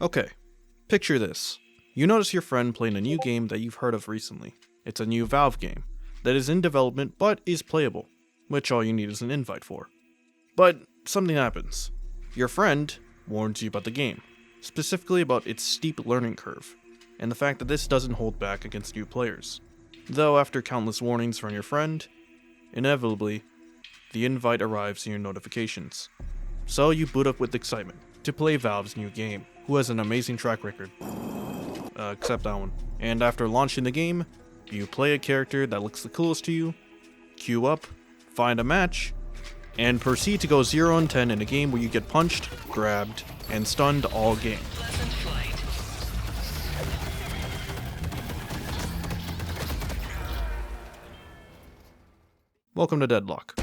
Okay, picture this. You notice your friend playing a new game that you've heard of recently. It's a new Valve game that is in development but is playable, which all you need is an invite for. But something happens. Your friend warns you about the game, specifically about its steep learning curve, and the fact that this doesn't hold back against new players. Though after countless warnings from your friend, inevitably, the invite arrives in your notifications. So you boot up with excitement to play Valve's new game, who has an amazing track record. Except that one. And after launching the game, you play a character that looks the coolest to you, queue up, find a match, and proceed to go 0-10 in a game where you get punched, grabbed, and stunned all game. Welcome to Deadlock.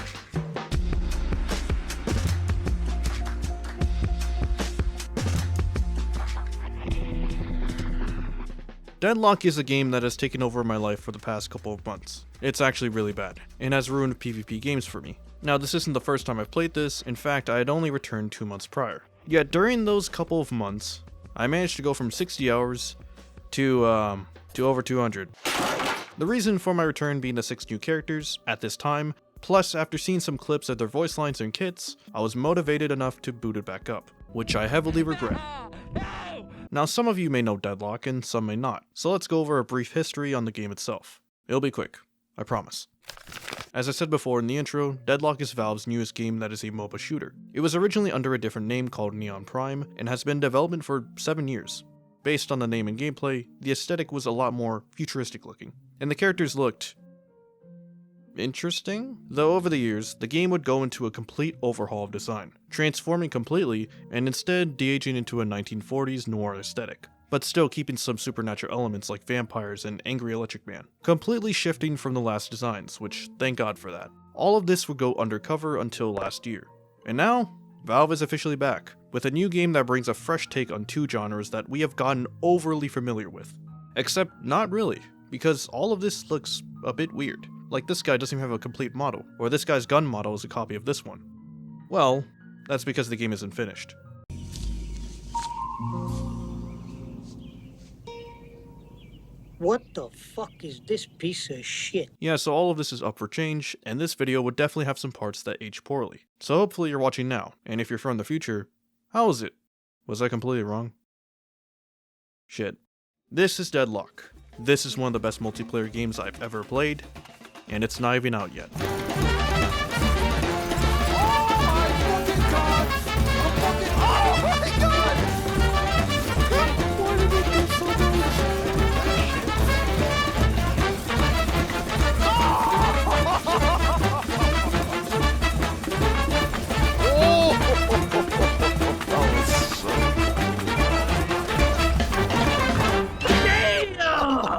Deadlock is a game that has taken over my life for the past couple of months. It's actually really bad, and has ruined PvP games for me. Now, this isn't the first time I've played this. In fact, I had only returned 2 months prior. Yet during those couple of months, I managed to go from 60 hours to over 200. The reason for my return being the 6 new characters at this time, plus after seeing some clips of their voice lines and kits, I was motivated enough to boot it back up, which I heavily regret. Now, some of you may know Deadlock and some may not, so let's go over a brief history on the game itself. It'll be quick, I promise. As I said before in the intro, Deadlock is Valve's newest game that is a MOBA shooter. It was originally under a different name called Neon Prime, and has been in development for 7 years. Based on the name and gameplay, the aesthetic was a lot more futuristic looking, and the characters looked interesting? Though over the years, the game would go into a complete overhaul of design, transforming completely and instead de-aging into a 1940s noir aesthetic, but still keeping some supernatural elements like vampires and Angry Electric Man, completely shifting from the last designs, which thank God for that. All of this would go undercover until last year. And now, Valve is officially back, with a new game that brings a fresh take on 2 genres that we have gotten overly familiar with. Except not really, because all of this looks a bit weird. Like this guy doesn't even have a complete model, or this guy's gun model is a copy of this one. Well, that's because the game isn't finished. What the fuck is this piece of shit? Yeah, so all of this is up for change, and this video would definitely have some parts that age poorly. So hopefully you're watching now, and if you're from the future, how is it? Was I completely wrong? Shit. This is Deadlock. This is one of the best multiplayer games I've ever played, and it's not even out yet.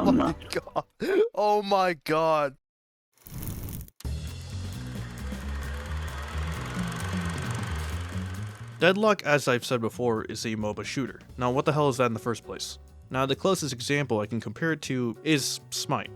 Oh my god. Oh my god. Deadlock, as I've said before, is a MOBA shooter. Now, what the hell is that in the first place? Now, the closest example I can compare it to is Smite.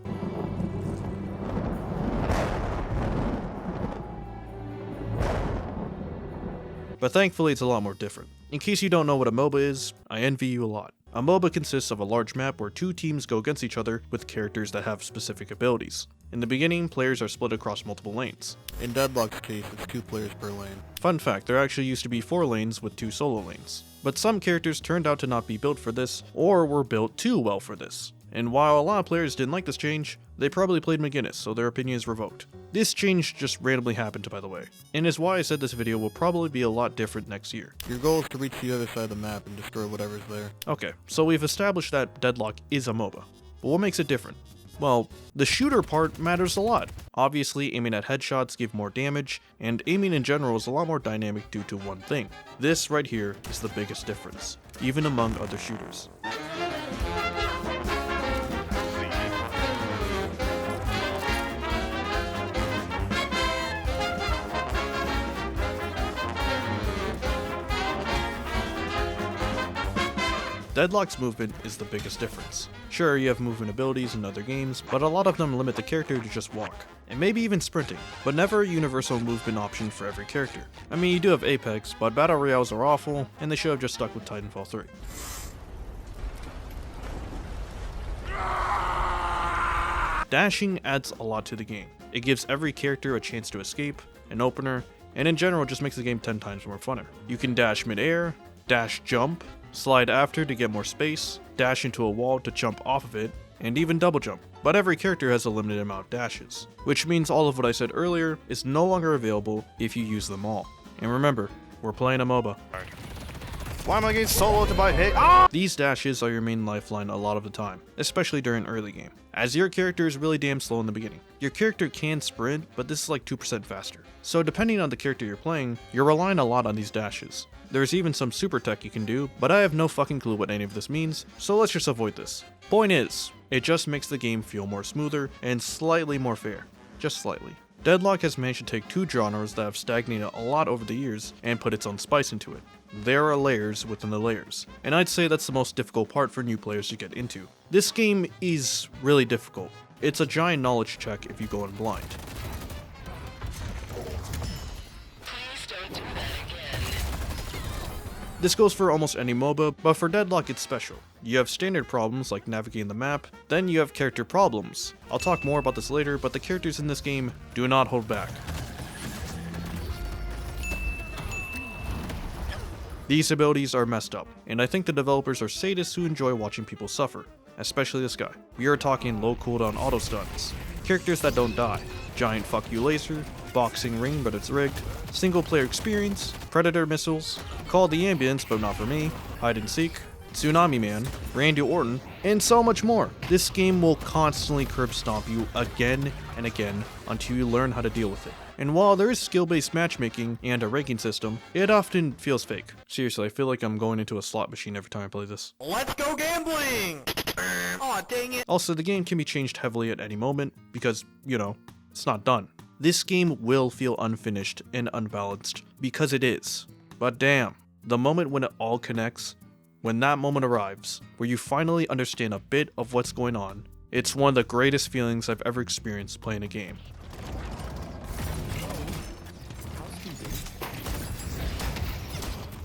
But thankfully, it's a lot more different. In case you don't know what a MOBA is, I envy you a lot. A MOBA consists of a large map where 2 teams go against each other with characters that have specific abilities. In the beginning, players are split across multiple lanes. In Deadlock's case, it's 2 players per lane. Fun fact, there actually used to be 4 lanes with 2 solo lanes. But some characters turned out to not be built for this, or were built too well for this. And while a lot of players didn't like this change, they probably played McGinnis, so their opinion is revoked. This change just randomly happened, by the way, and is why I said this video will probably be a lot different next year. Your goal is to reach the other side of the map and destroy whatever's there. Okay, so we've established that Deadlock is a MOBA, but what makes it different? Well, the shooter part matters a lot. Obviously, aiming at headshots give more damage, and aiming in general is a lot more dynamic due to one thing. This right here is the biggest difference, even among other shooters. Deadlock's movement is the biggest difference. Sure, you have movement abilities in other games, but a lot of them limit the character to just walk, and maybe even sprinting, but never a universal movement option for every character. I mean, you do have Apex, but Battle Royales are awful, and they should have just stuck with Titanfall 3. Dashing adds a lot to the game. It gives every character a chance to escape, an opener, and in general just makes the game 10 times more funner. You can dash mid-air, dash jump, slide after to get more space, dash into a wall to jump off of it, and even double jump. But every character has a limited amount of dashes, which means all of what I said earlier is no longer available if you use them all. And remember, we're playing a MOBA. Why am I getting soloed by hit? These dashes are your main lifeline a lot of the time, especially during early game, as your character is really damn slow in the beginning. Your character can sprint, but this is like 2% faster. So depending on the character you're playing, you're relying a lot on these dashes. There's even some super tech you can do, but I have no fucking clue what any of this means, so let's just avoid this. Point is, it just makes the game feel more smoother and slightly more fair. Just slightly. Deadlock has managed to take two genres that have stagnated a lot over the years and put its own spice into it. There are layers within the layers, and I'd say that's the most difficult part for new players to get into. This game is really difficult. It's a giant knowledge check if you go in blind. This goes for almost any MOBA, but for Deadlock it's special. You have standard problems like navigating the map, then you have character problems. I'll talk more about this later, but the characters in this game do not hold back. These abilities are messed up, and I think the developers are sadists who enjoy watching people suffer, especially this guy. We are talking low cooldown auto stuns, characters that don't die, giant fuck you laser, boxing ring but it's rigged, single player experience, predator missiles, call the ambulance but not for me, hide and seek, Tsunami Man, Randy Orton, and so much more. This game will constantly curb stomp you again and again until you learn how to deal with it. And while there is skill-based matchmaking and a ranking system, it often feels fake. Seriously, I feel like I'm going into a slot machine every time I play this. Let's go gambling! Aw, dang it. Also, the game can be changed heavily at any moment because, you know, it's not done. This game will feel unfinished and unbalanced because it is. But damn, the moment when it all connects, when that moment arrives, where you finally understand a bit of what's going on, it's one of the greatest feelings I've ever experienced playing a game.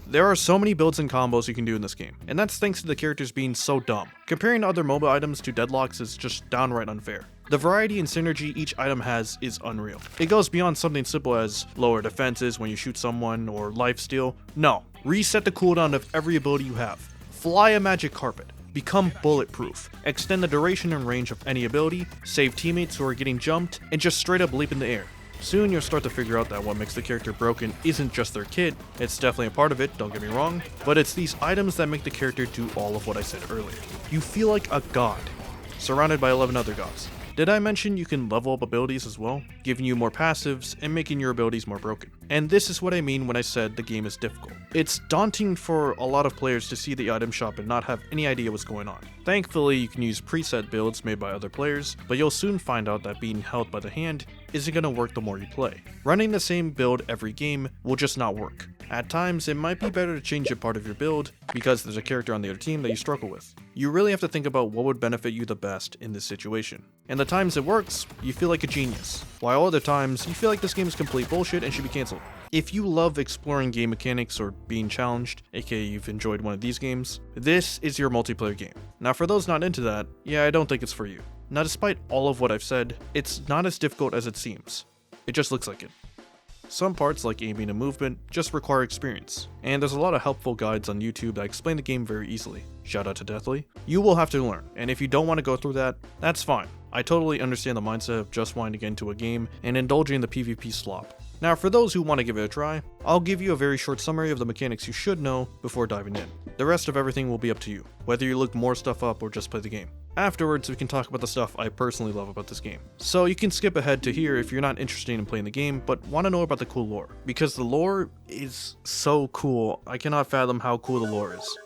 There are so many builds and combos you can do in this game, and that's thanks to the characters being so dumb. Comparing other MOBA items to Deadlock's is just downright unfair. The variety and synergy each item has is unreal. It goes beyond something simple as lower defenses when you shoot someone or lifesteal. No, reset the cooldown of every ability you have. Fly a magic carpet. Become bulletproof. Extend the duration and range of any ability. Save teammates who are getting jumped, and just straight up leap in the air. Soon you'll start to figure out that what makes the character broken isn't just their kit, it's definitely a part of it, don't get me wrong, but it's these items that make the character do all of what I said earlier. You feel like a god, surrounded by 11 other gods. Did I mention you can level up abilities as well, giving you more passives and making your abilities more broken? And this is what I mean when I said the game is difficult. It's daunting for a lot of players to see the item shop and not have any idea what's going on. Thankfully, you can use preset builds made by other players, but you'll soon find out that being held by the hand isn't going to work the more you play. Running the same build every game will just not work. At times, it might be better to change a part of your build because there's a character on the other team that you struggle with. You really have to think about what would benefit you the best in this situation. And the times it works, you feel like a genius, while other times, you feel like this game is complete bullshit and should be cancelled. If you love exploring game mechanics or being challenged, aka you've enjoyed one of these games, this is your multiplayer game. Now for those not into that, yeah, I don't think it's for you. Now despite all of what I've said, it's not as difficult as it seems. It just looks like it. Some parts, like aiming and movement, just require experience, and there's a lot of helpful guides on YouTube that explain the game very easily. Shout out to Deathly. You will have to learn, and if you don't want to go through that, that's fine. I totally understand the mindset of just wanting to get into a game and indulging in the PvP slop. Now for those who want to give it a try, I'll give you a very short summary of the mechanics you should know before diving in. The rest of everything will be up to you, whether you look more stuff up or just play the game. Afterwards, we can talk about the stuff I personally love about this game. So you can skip ahead to here if you're not interested in playing the game, but want to know about the cool lore. Because the lore is so cool, I cannot fathom how cool the lore is.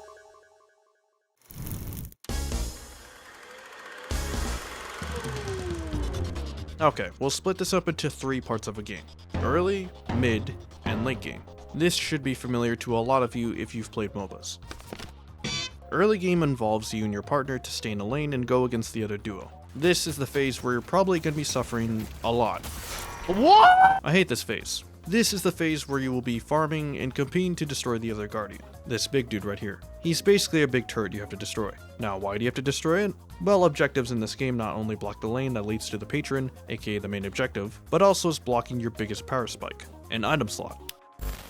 Okay, we'll split this up into 3 parts of a game. Early, mid, and late game. This should be familiar to a lot of you if you've played MOBAs. Early game involves you and your partner to stay in a lane and go against the other duo. This is the phase where you're probably going to be suffering a lot. What? I hate this phase, This is the phase where you will be farming and competing to destroy the other guardian. This big dude right here. He's basically a big turret you have to destroy. Now, why do you have to destroy it? Well, objectives in this game not only block the lane that leads to the patron, aka the main objective, but also is blocking your biggest power spike, an item slot.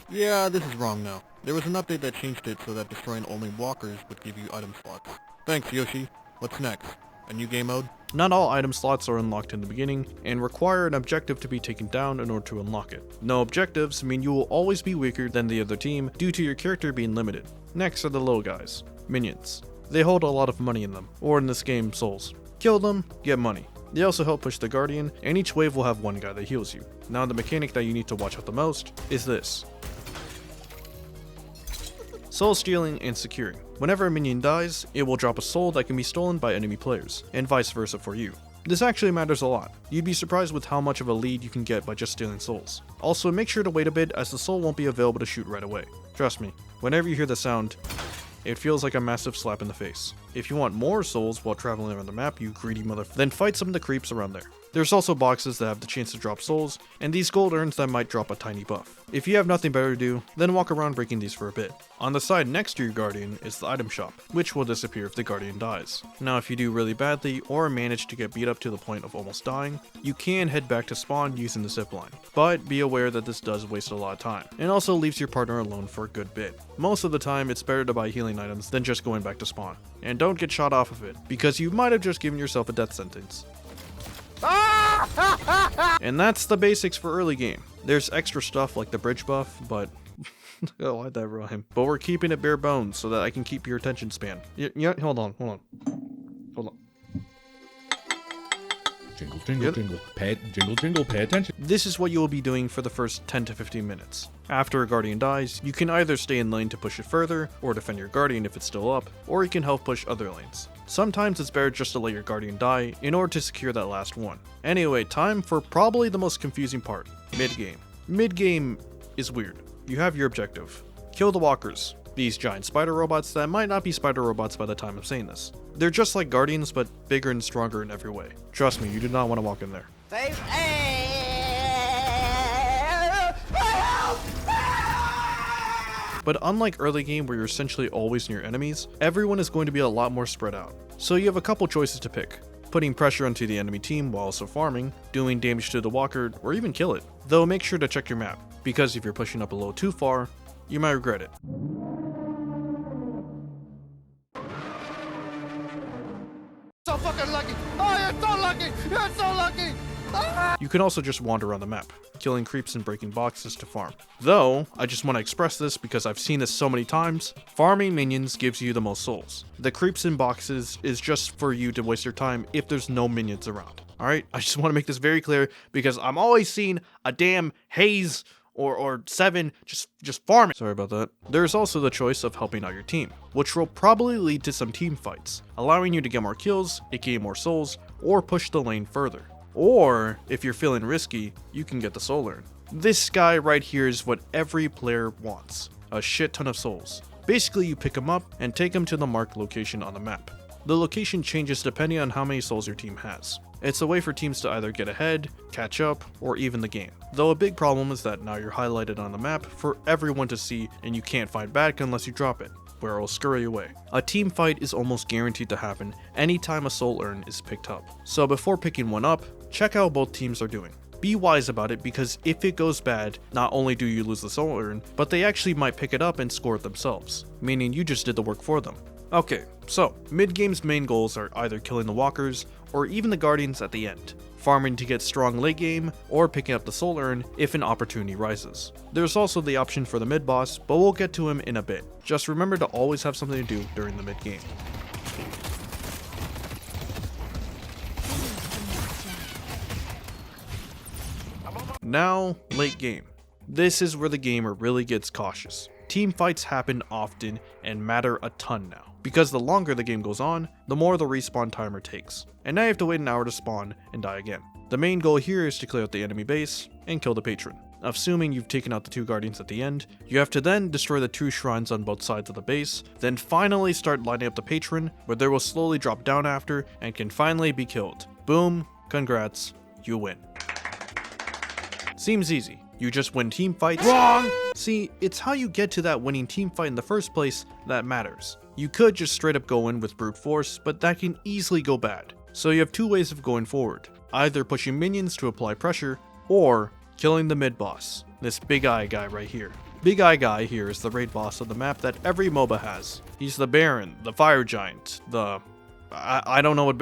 Yeah, this is wrong now. There was an update that changed it so that destroying only walkers would give you item slots. Thanks, Yoshi. What's next? A new game mode? Not all item slots are unlocked in the beginning, and require an objective to be taken down in order to unlock it. No objectives mean you will always be weaker than the other team due to your character being limited. Next are the little guys, minions. They hold a lot of money in them, or in this game, souls. Kill them, get money. They also help push the guardian, and each wave will have one guy that heals you. Now the mechanic that you need to watch out the most is this. Soul stealing and securing. Whenever a minion dies, it will drop a soul that can be stolen by enemy players, and vice versa for you. This actually matters a lot. You'd be surprised with how much of a lead you can get by just stealing souls. Also, make sure to wait a bit as the soul won't be available to shoot right away. Trust me, whenever you hear the sound, it feels like a massive slap in the face. If you want more souls while traveling around the map, you greedy then fight some of the creeps around there. There's also boxes that have the chance to drop souls, and these gold urns that might drop a tiny buff. If you have nothing better to do, then walk around breaking these for a bit. On the side next to your guardian is the item shop, which will disappear if the guardian dies. Now if you do really badly, or manage to get beat up to the point of almost dying, you can head back to spawn using the zipline. But be aware that this does waste a lot of time, and also leaves your partner alone for a good bit. Most of the time, it's better to buy healing items than just going back to spawn. And don't get shot off of it, because you might have just given yourself a death sentence. And that's the basics for early game. There's extra stuff like the bridge buff, but oh, why'd that rhyme? But we're keeping it bare bones so that I can keep your attention span. Yeah, hold on. Jingle, jingle, jingle. Jingle, jingle, pay attention. This is what you will be doing for the first 10 to 15 minutes. After a guardian dies, you can either stay in lane to push it further, or defend your guardian if it's still up, or you can help push other lanes. Sometimes it's better just to let your guardian die in order to secure that last one. Anyway, time for probably the most confusing part, mid-game. Mid-game is weird. You have your objective. Kill the walkers. These giant spider robots that might not be spider robots by the time I'm saying this. They're just like guardians, but bigger and stronger in every way. Trust me, you do not want to walk in there. But unlike early game where you're essentially always near enemies, everyone is going to be a lot more spread out. So you have a couple choices to pick. Putting pressure onto the enemy team while also farming, doing damage to the walker, or even kill it. Though make sure to check your map, because if you're pushing up a little too far, you might regret it. So fucking lucky! Oh, you're so lucky! You're so lucky! You can also just wander around the map, killing creeps and breaking boxes to farm. Though, I just want to express this because I've seen this so many times, farming minions gives you the most souls. The creeps in boxes is just for you to waste your time if there's no minions around. Alright, I just want to make this very clear because I'm always seeing a damn haze or 7 just farming. Sorry about that. There's also the choice of helping out your team, which will probably lead to some team fights, allowing you to get more kills, aka more souls, or push the lane further. Or, if you're feeling risky, you can get the soul urn. This guy right here is what every player wants. A shit ton of souls. Basically, you pick him up and take him to the marked location on the map. The location changes depending on how many souls your team has. It's a way for teams to either get ahead, catch up, or even the game. Though a big problem is that now you're highlighted on the map for everyone to see and you can't fight back unless you drop it, where it will scurry away. A team fight is almost guaranteed to happen anytime a soul urn is picked up. So before picking one up, check how both teams are doing. Be wise about it because if it goes bad, not only do you lose the soul urn, but they actually might pick it up and score it themselves, meaning you just did the work for them. Okay, so mid-game's main goals are either killing the walkers or even the guardians at the end, farming to get strong late game, or picking up the soul urn if an opportunity rises. There's also the option for the mid-boss, but we'll get to him in a bit. Just remember to always have something to do during the mid-game. Now, late game. This is where the gamer really gets cautious. Team fights happen often and matter a ton now, because the longer the game goes on, the more the respawn timer takes, and now you have to wait an hour to spawn and die again. The main goal here is to clear out the enemy base and kill the patron. Assuming you've taken out the 2 guardians at the end, you have to then destroy the 2 shrines on both sides of the base, then finally start lighting up the patron, where they will slowly drop down after and can finally be killed. Boom, congrats, you win. Seems easy. You just win team fights. Wrong! See, it's how you get to that winning team fight in the first place that matters. You could just straight up go in with brute force, but that can easily go bad. So you have two ways of going forward. Either pushing minions to apply pressure, or killing the mid boss. This big eye guy right here. Big eye guy here is the raid boss of the map that every MOBA has. He's the Baron, the Fire Giant, the... I don't know what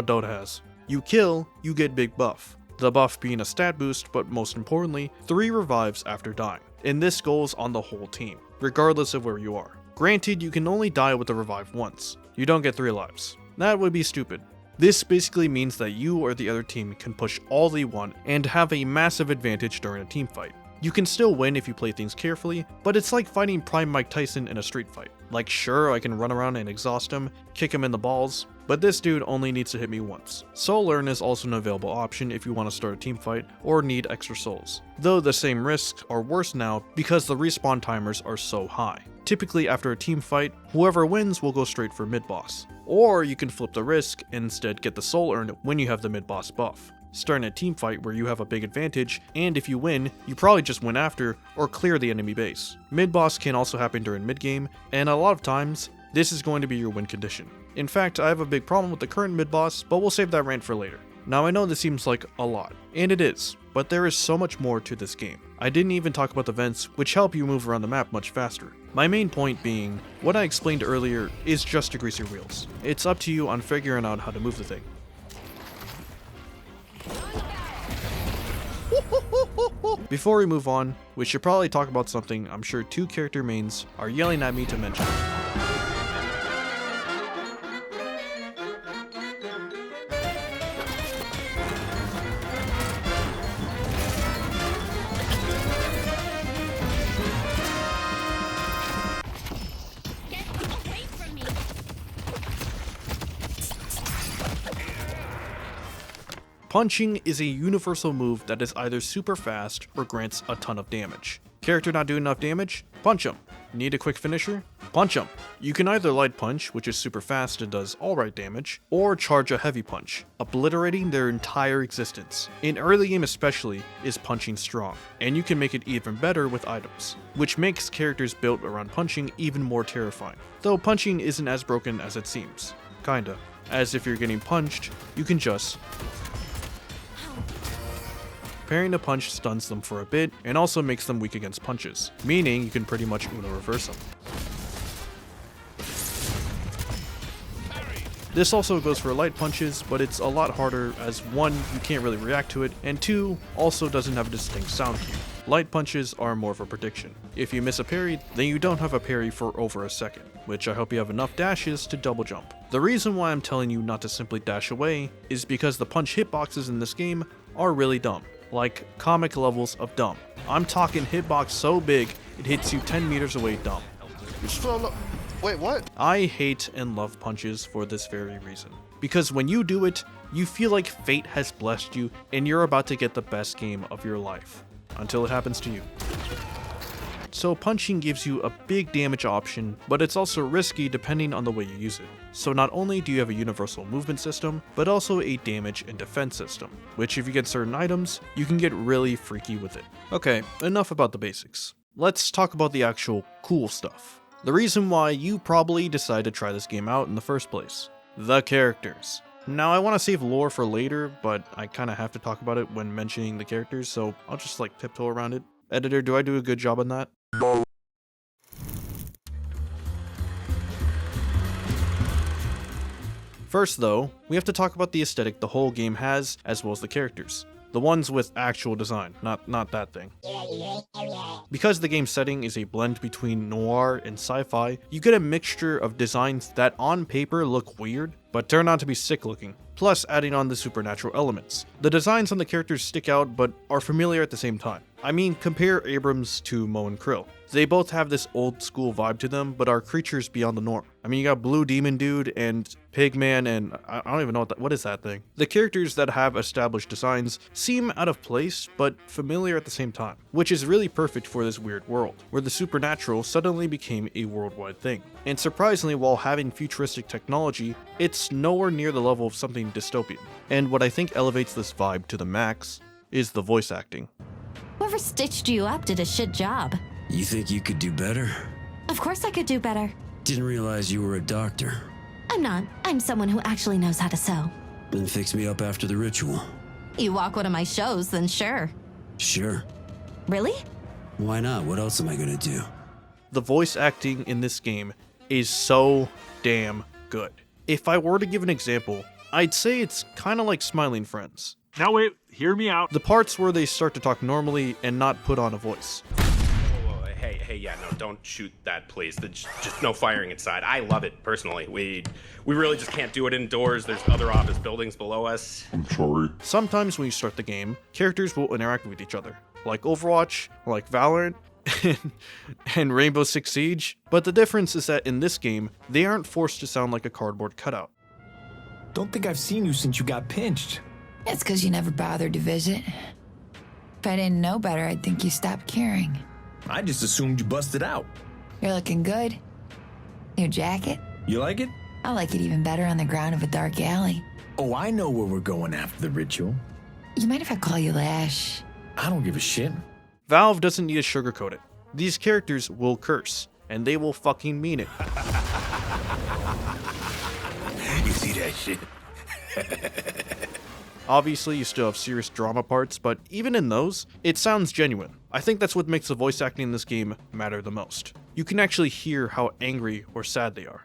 Dota has. You kill, you get big buff. The buff being a stat boost, but most importantly, 3 revives after dying. And this goes on the whole team, regardless of where you are. Granted, you can only die with the revive once. You don't get 3 lives. That would be stupid. This basically means that you or the other team can push all they want and have a massive advantage during a team fight. You can still win if you play things carefully, but it's like fighting Prime Mike Tyson in a street fight. Like, sure, I can run around and exhaust him, kick him in the balls, but this dude only needs to hit me once. Soul Earn is also an available option if you want to start a team fight or need extra souls. Though the same risks are worse now because the respawn timers are so high. Typically after a team fight, whoever wins will go straight for mid boss. Or you can flip the risk and instead get the soul earned when you have the mid boss buff. Starting a team fight where you have a big advantage, and if you win, you probably just win after or clear the enemy base. Mid boss can also happen during mid game, and a lot of times, this is going to be your win condition. In fact, I have a big problem with the current mid boss, but we'll save that rant for later. Now I know this seems like a lot, and it is, but there is so much more to this game. I didn't even talk about the vents, which help you move around the map much faster. My main point being, what I explained earlier is just to grease your wheels. It's up to you on figuring out how to move the thing. Before we move on, we should probably talk about something I'm sure 2 character mains are yelling at me to mention. Punching is a universal move that is either super fast or grants a ton of damage. Character not doing enough damage? Punch him. Need a quick finisher? Punch him. You can either light punch, which is super fast and does alright damage, or charge a heavy punch, obliterating their entire existence. In early game especially, is punching strong, and you can make it even better with items, which makes characters built around punching even more terrifying. Though punching isn't as broken as it seems. Kinda. As if you're getting punched, you can just... Parrying a punch stuns them for a bit and also makes them weak against punches, meaning you can pretty much Uno reverse them. This also goes for light punches, but it's a lot harder as 1, you can't really react to it, and 2, also doesn't have a distinct sound cue. Light punches are more of a prediction. If you miss a parry, then you don't have a parry for over a second, which I hope you have enough dashes to double jump. The reason why I'm telling you not to simply dash away is because the punch hitboxes in this game are really dumb. Like comic levels of dumb. I'm talking hitbox so big it hits you 10 meters away dumb. Wait, what? I hate and love punches for this very reason. Because when you do it, you feel like fate has blessed you and you're about to get the best game of your life. Until it happens to you. So punching gives you a big damage option, but it's also risky depending on the way you use it. So not only do you have a universal movement system, but also a damage and defense system, which if you get certain items, you can get really freaky with it. Okay, enough about the basics. Let's talk about the actual cool stuff. The reason why you probably decided to try this game out in the first place. The characters. Now I want to save lore for later, but I kind of have to talk about it when mentioning the characters, so I'll just like tiptoe around it. Editor, do I do a good job on that? First though, we have to talk about the aesthetic the whole game has, as well as the characters. The ones with actual design, not that thing. Because the game's setting is a blend between noir and sci-fi, you get a mixture of designs that on paper look weird, but turn out to be sick looking, plus adding on the supernatural elements. The designs on the characters stick out, but are familiar at the same time. I mean, compare Abrams to Moe and Krill. They both have this old school vibe to them, but are creatures beyond the norm. I mean, you got Blue Demon Dude and Pigman and I don't even know what is that thing. The characters that have established designs seem out of place, but familiar at the same time, which is really perfect for this weird world, where the supernatural suddenly became a worldwide thing. And surprisingly, while having futuristic technology, it's nowhere near the level of something dystopian. And what I think elevates this vibe to the max is the voice acting. Whoever stitched you up did a shit job. You think you could do better? Of course I could do better. Didn't realize you were a doctor. I'm not. I'm someone who actually knows how to sew. Then fix me up after the ritual. You walk one of my shows, then sure. Sure. Really? Why not? What else am I gonna do? The voice acting in this game is so damn good. If I were to give an example, I'd say it's kind of like Smiling Friends. Now wait, hear me out. The parts where they start to talk normally and not put on a voice. Whoa, hey, yeah, no, don't shoot that, please. Just no firing inside. I love it, personally. We really just can't do it indoors. There's other office buildings below us. I'm sorry. Sometimes when you start the game, characters will interact with each other, like Overwatch, like Valorant, and Rainbow Six Siege. But the difference is that in this game, they aren't forced to sound like a cardboard cutout. Don't think I've seen you since you got pinched. It's because you never bothered to visit. If I didn't know better, I'd think you stopped caring. I just assumed you busted out. You're looking good. New jacket? You like it? I like it even better on the ground of a dark alley. Oh, I know where we're going after the ritual. You mind if I call you Lash? I don't give a shit. Valve doesn't need to sugarcoat it. These characters will curse, and they will fucking mean it. You see that shit? Obviously, you still have serious drama parts, but even in those, it sounds genuine. I think that's what makes the voice acting in this game matter the most. You can actually hear how angry or sad they are.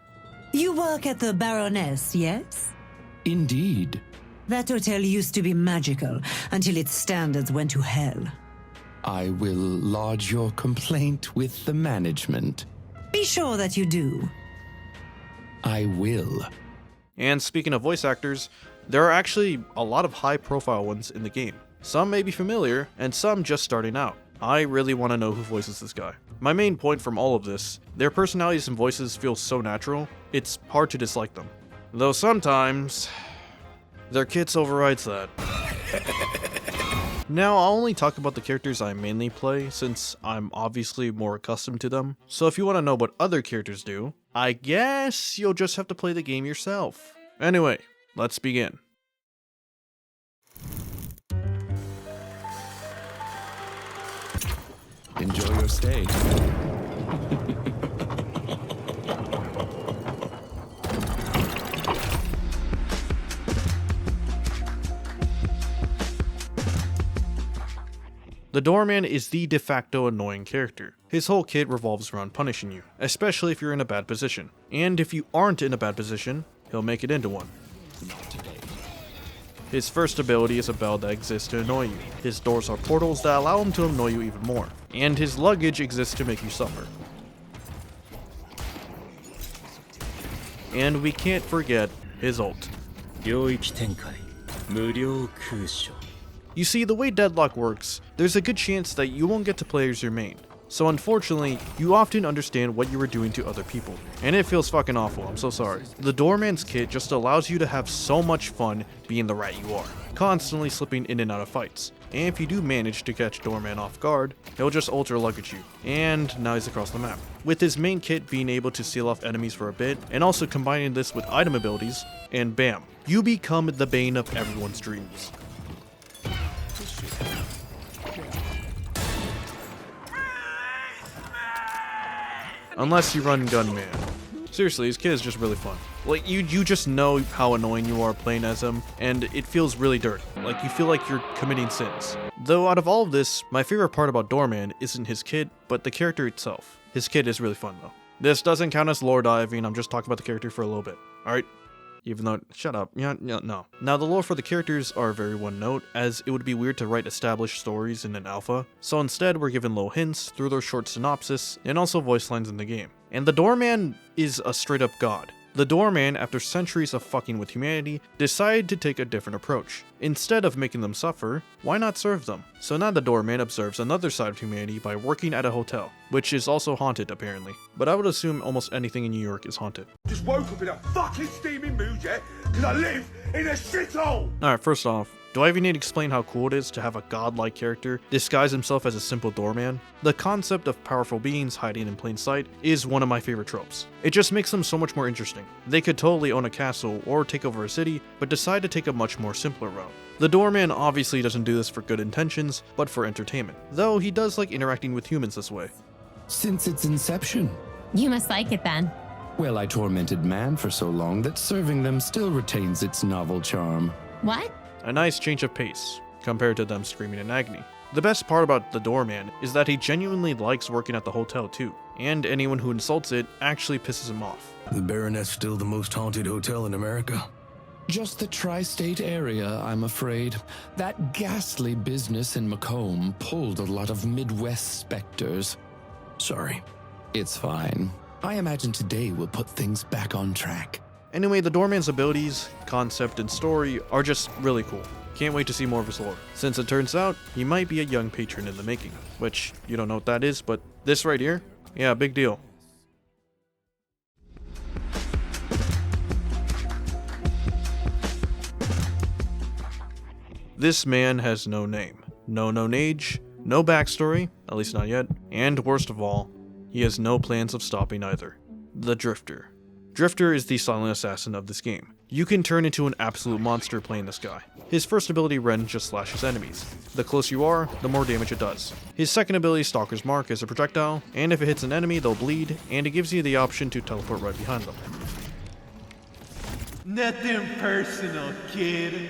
You work at the Baroness, yes? Indeed. That hotel used to be magical until its standards went to hell. I will lodge your complaint with the management. Be sure that you do. I will. And speaking of voice actors, there are actually a lot of high-profile ones in the game. Some may be familiar, and some just starting out. I really want to know who voices this guy. My main point from all of this, their personalities and voices feel so natural, it's hard to dislike them. Though sometimes, their kits overrides that. Now, I'll only talk about the characters I mainly play, since I'm obviously more accustomed to them. So if you want to know what other characters do, I guess you'll just have to play the game yourself. Anyway, let's begin. Enjoy your stay. The doorman is the de facto annoying character. His whole kit revolves around punishing you, especially if you're in a bad position. And if you aren't in a bad position, he'll make it into one. His first ability is a bell that exists to annoy you. His doors are portals that allow him to annoy you even more. And his luggage exists to make you suffer. And we can't forget his ult. You see, the way Deadlock works, there's a good chance that you won't get to play as your main. So unfortunately, you often understand what you were doing to other people. And it feels fucking awful, I'm so sorry. The doorman's kit just allows you to have so much fun being the rat you are, constantly slipping in and out of fights. And if you do manage to catch doorman off guard, he'll just ultra luggage you. And now he's across the map. With his main kit being able to seal off enemies for a bit, and also combining this with item abilities, and bam, you become the bane of everyone's dreams. Unless you run Gunman. Seriously, his kit is just really fun. Like, you just know how annoying you are playing as him, and it feels really dirty. Like, you feel like you're committing sins. Though out of all of this, my favorite part about Doorman isn't his kit, but the character itself. His kit is really fun though. This doesn't count as lore diving, I'm just talking about the character for a little bit. Alright? Even though, shut up, yeah, no. Now the lore for the characters are very one note, as it would be weird to write established stories in an alpha, so instead we're given little hints through their short synopsis, and also voice lines in the game. And the Doorman is a straight up god. The Doorman, after centuries of fucking with humanity, decided to take a different approach. Instead of making them suffer, why not serve them? So now the Doorman observes another side of humanity by working at a hotel, which is also haunted apparently. but I would assume almost anything in New York is haunted. Just woke up in a fucking steaming mood, yeah? Because I live in a shithole! Alright, first off, do I even need to explain how cool it is to have a godlike character disguise himself as a simple doorman? The concept of powerful beings hiding in plain sight is one of my favorite tropes. It just makes them so much more interesting. They could totally own a castle or take over a city, but decide to take a much more simpler route. The doorman obviously doesn't do this for good intentions, but for entertainment, though he does like interacting with humans this way. Since its inception. You must like it then. Well, I tormented man for so long that serving them still retains its novel charm. What? A nice change of pace, compared to them screaming in agony. The best part about the doorman is that he genuinely likes working at the hotel too, and anyone who insults it actually pisses him off. The Baronet's still the most haunted hotel in America. Just the tri-state area, I'm afraid. That ghastly business in Macomb pulled a lot of Midwest specters. Sorry. It's fine. I imagine today will put things back on track. Anyway, the doorman's abilities, concept, and story are just really cool. Can't wait to see more of his lore, since it turns out he might be a young patron in the making, which you don't know what that is, but this right here, yeah, big deal. This man has no name, no known age, no backstory, at least not yet, and worst of all, he has no plans of stopping either. The Drifter. Drifter is the silent assassin of this game. You can turn into an absolute monster playing this guy. His first ability, Ren, just slashes enemies. The closer you are, the more damage it does. His second ability, Stalker's Mark, is a projectile, and if it hits an enemy, they'll bleed, and it gives you the option to teleport right behind them. Nothing personal, kid.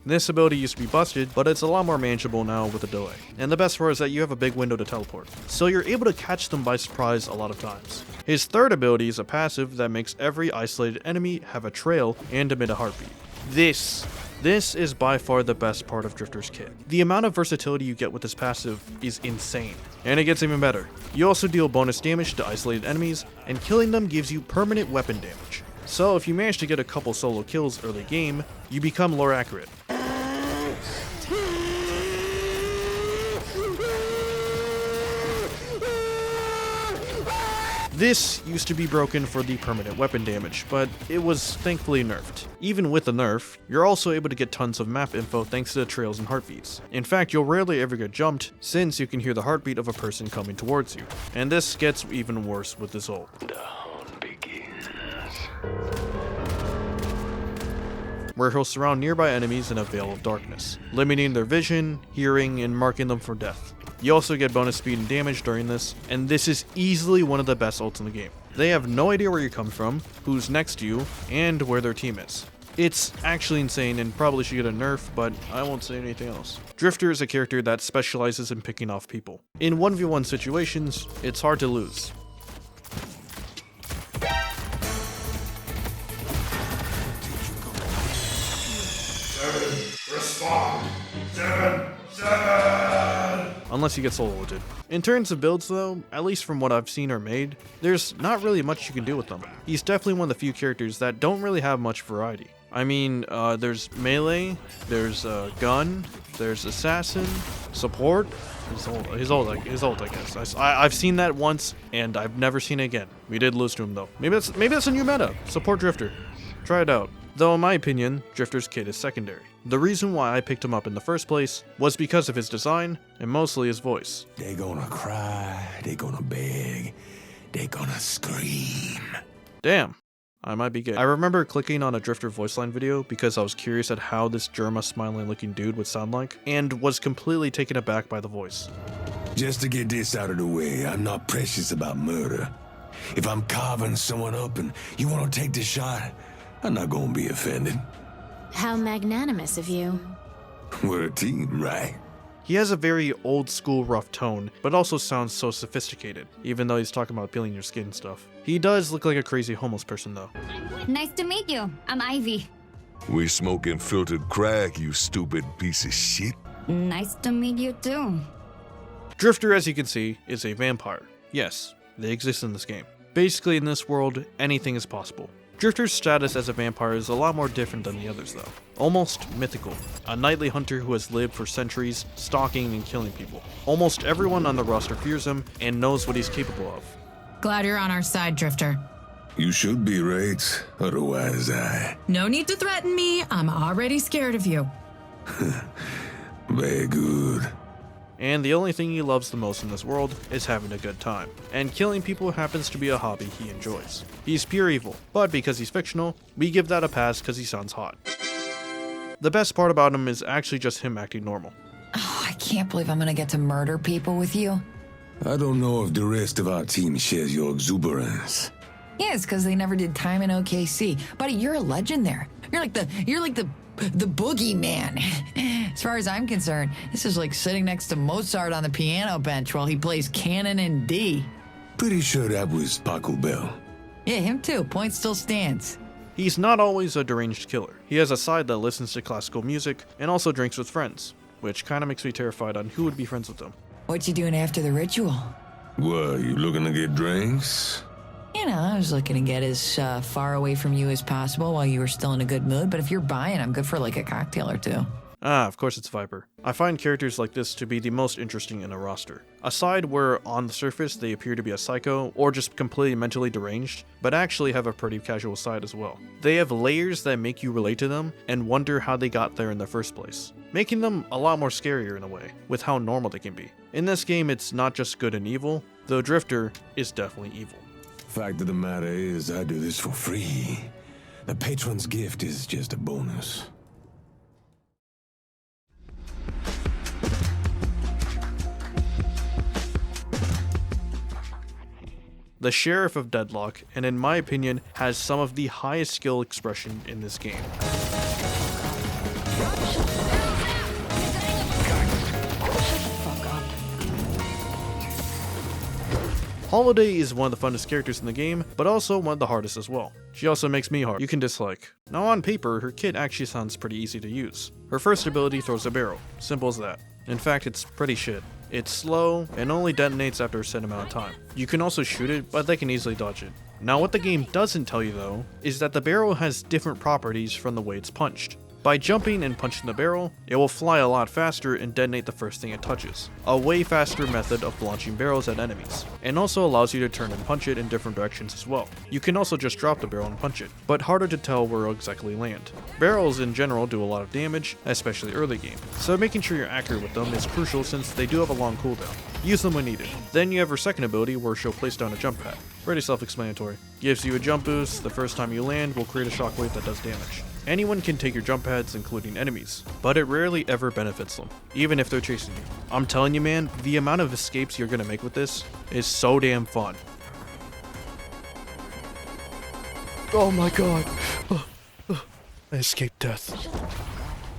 This ability used to be busted, but it's a lot more manageable now with a delay. And the best part is that you have a big window to teleport, so you're able to catch them by surprise a lot of times. His third ability is a passive that makes every isolated enemy have a trail and emit a heartbeat. This is by far the best part of Drifter's kit. The amount of versatility you get with this passive is insane, and it gets even better. You also deal bonus damage to isolated enemies, and killing them gives you permanent weapon damage. So if you manage to get a couple solo kills early game, you become lore accurate. This used to be broken for the permanent weapon damage, but it was thankfully nerfed. Even with the nerf, you're also able to get tons of map info thanks to the trails and heartbeats. In fact, you'll rarely ever get jumped, since you can hear the heartbeat of a person coming towards you. And this gets even worse with this ult. The hunt begins. Where he'll surround nearby enemies in a veil of darkness, limiting their vision, hearing, and marking them for death. You also get bonus speed and damage during this, and this is easily one of the best ults in the game. They have no idea where you come from, who's next to you, and where their team is. It's actually insane and probably should get a nerf, but I won't say anything else. Drifter is a character that specializes in picking off people. In 1v1 situations, it's hard to lose. Respond. 7. Unless you get solo ulted. In terms of builds though, at least from what I've seen or made, there's not really much you can do with them. He's definitely one of the few characters that don't really have much variety. I mean, there's melee, there's gun, there's assassin, support, his ult, I guess. I've seen that once, and I've never seen it again. We did lose to him though. Maybe that's a new meta. Support Drifter. Try it out. Though in my opinion, Drifter's kit is secondary. The reason why I picked him up in the first place was because of his design, and mostly his voice. They gonna cry, they gonna beg, they gonna scream. Damn, I might be gay. I remember clicking on a Drifter voice line video because I was curious at how this Germa smiling looking dude would sound like, and was completely taken aback by the voice. Just to get this out of the way, I'm not precious about murder. If I'm carving someone up and you wanna take the shot, I'm not gonna be offended. How magnanimous of you. We're a team, right? He has a very old school rough tone, but also sounds so sophisticated, even though he's talking about peeling your skin and stuff. He does look like a crazy homeless person though. Nice to meet you. I'm Ivy. We smoking filtered crack, you stupid piece of shit. Nice to meet you too. Drifter, as you can see, is a vampire. Yes, they exist in this game. Basically, in this world, anything is possible. Drifter's status as a vampire is a lot more different than the others though. Almost mythical. A nightly hunter who has lived for centuries, stalking and killing people. Almost everyone on the roster fears him and knows what he's capable of. Glad you're on our side, Drifter. You should be, right? Otherwise No need to threaten me. I'm already scared of you. Very good. And the only thing he loves the most in this world is having a good time. And killing people happens to be a hobby he enjoys. He's pure evil, but because he's fictional, we give that a pass because he sounds hot. The best part about him is actually just him acting normal. Oh, I can't believe I'm gonna get to murder people with you. I don't know if the rest of our team shares your exuberance. Yeah, it's because they never did time in OKC. Buddy, you're a legend there. You're like the boogeyman. As far as I'm concerned, this is like sitting next to Mozart on the piano bench while he plays Canon in D. Pretty sure that was Pachelbel. Yeah, him too. Point still stands. He's not always a deranged killer. He has a side that listens to classical music and also drinks with friends, which kinda makes me terrified on who would be friends with him. What you doing after the ritual? What, you looking to get drinks? You know, I was looking to get as far away from you as possible while you were still in a good mood, but if you're buying, I'm good for like a cocktail or two. Ah, of course it's Viper. I find characters like this to be the most interesting in a roster. A side where on the surface they appear to be a psycho or just completely mentally deranged, but actually have a pretty casual side as well. They have layers that make you relate to them and wonder how they got there in the first place, making them a lot more scarier in a way, with how normal they can be. In this game it's not just good and evil, though Drifter is definitely evil. Fact of the matter is, I do this for free. The patron's gift is just a bonus. The Sheriff of Deadlock, and in my opinion, has some of the highest skill expression in this game. Holiday is one of the funnest characters in the game, but also one of the hardest as well. She also makes me hard, you can dislike. Now on paper, her kit actually sounds pretty easy to use. Her first ability throws a barrel, simple as that. In fact, it's pretty shit. It's slow, and only detonates after a set amount of time. You can also shoot it, but they can easily dodge it. Now what the game doesn't tell you though, is that the barrel has different properties from the way it's punched. By jumping and punching the barrel, it will fly a lot faster and detonate the first thing it touches. A way faster method of launching barrels at enemies, and also allows you to turn and punch it in different directions as well. You can also just drop the barrel and punch it, but harder to tell where it'll exactly land. Barrels in general do a lot of damage, especially early game, so making sure you're accurate with them is crucial since they do have a long cooldown. Use them when needed. Then you have her second ability where she'll place down a jump pad. Pretty self-explanatory. Gives you a jump boost, the first time you land will create a shockwave that does damage. Anyone can take your jump pads, including enemies, but it rarely ever benefits them, even if they're chasing you. I'm telling you man, the amount of escapes you're gonna make with this is so damn fun. Oh my god. I escaped death.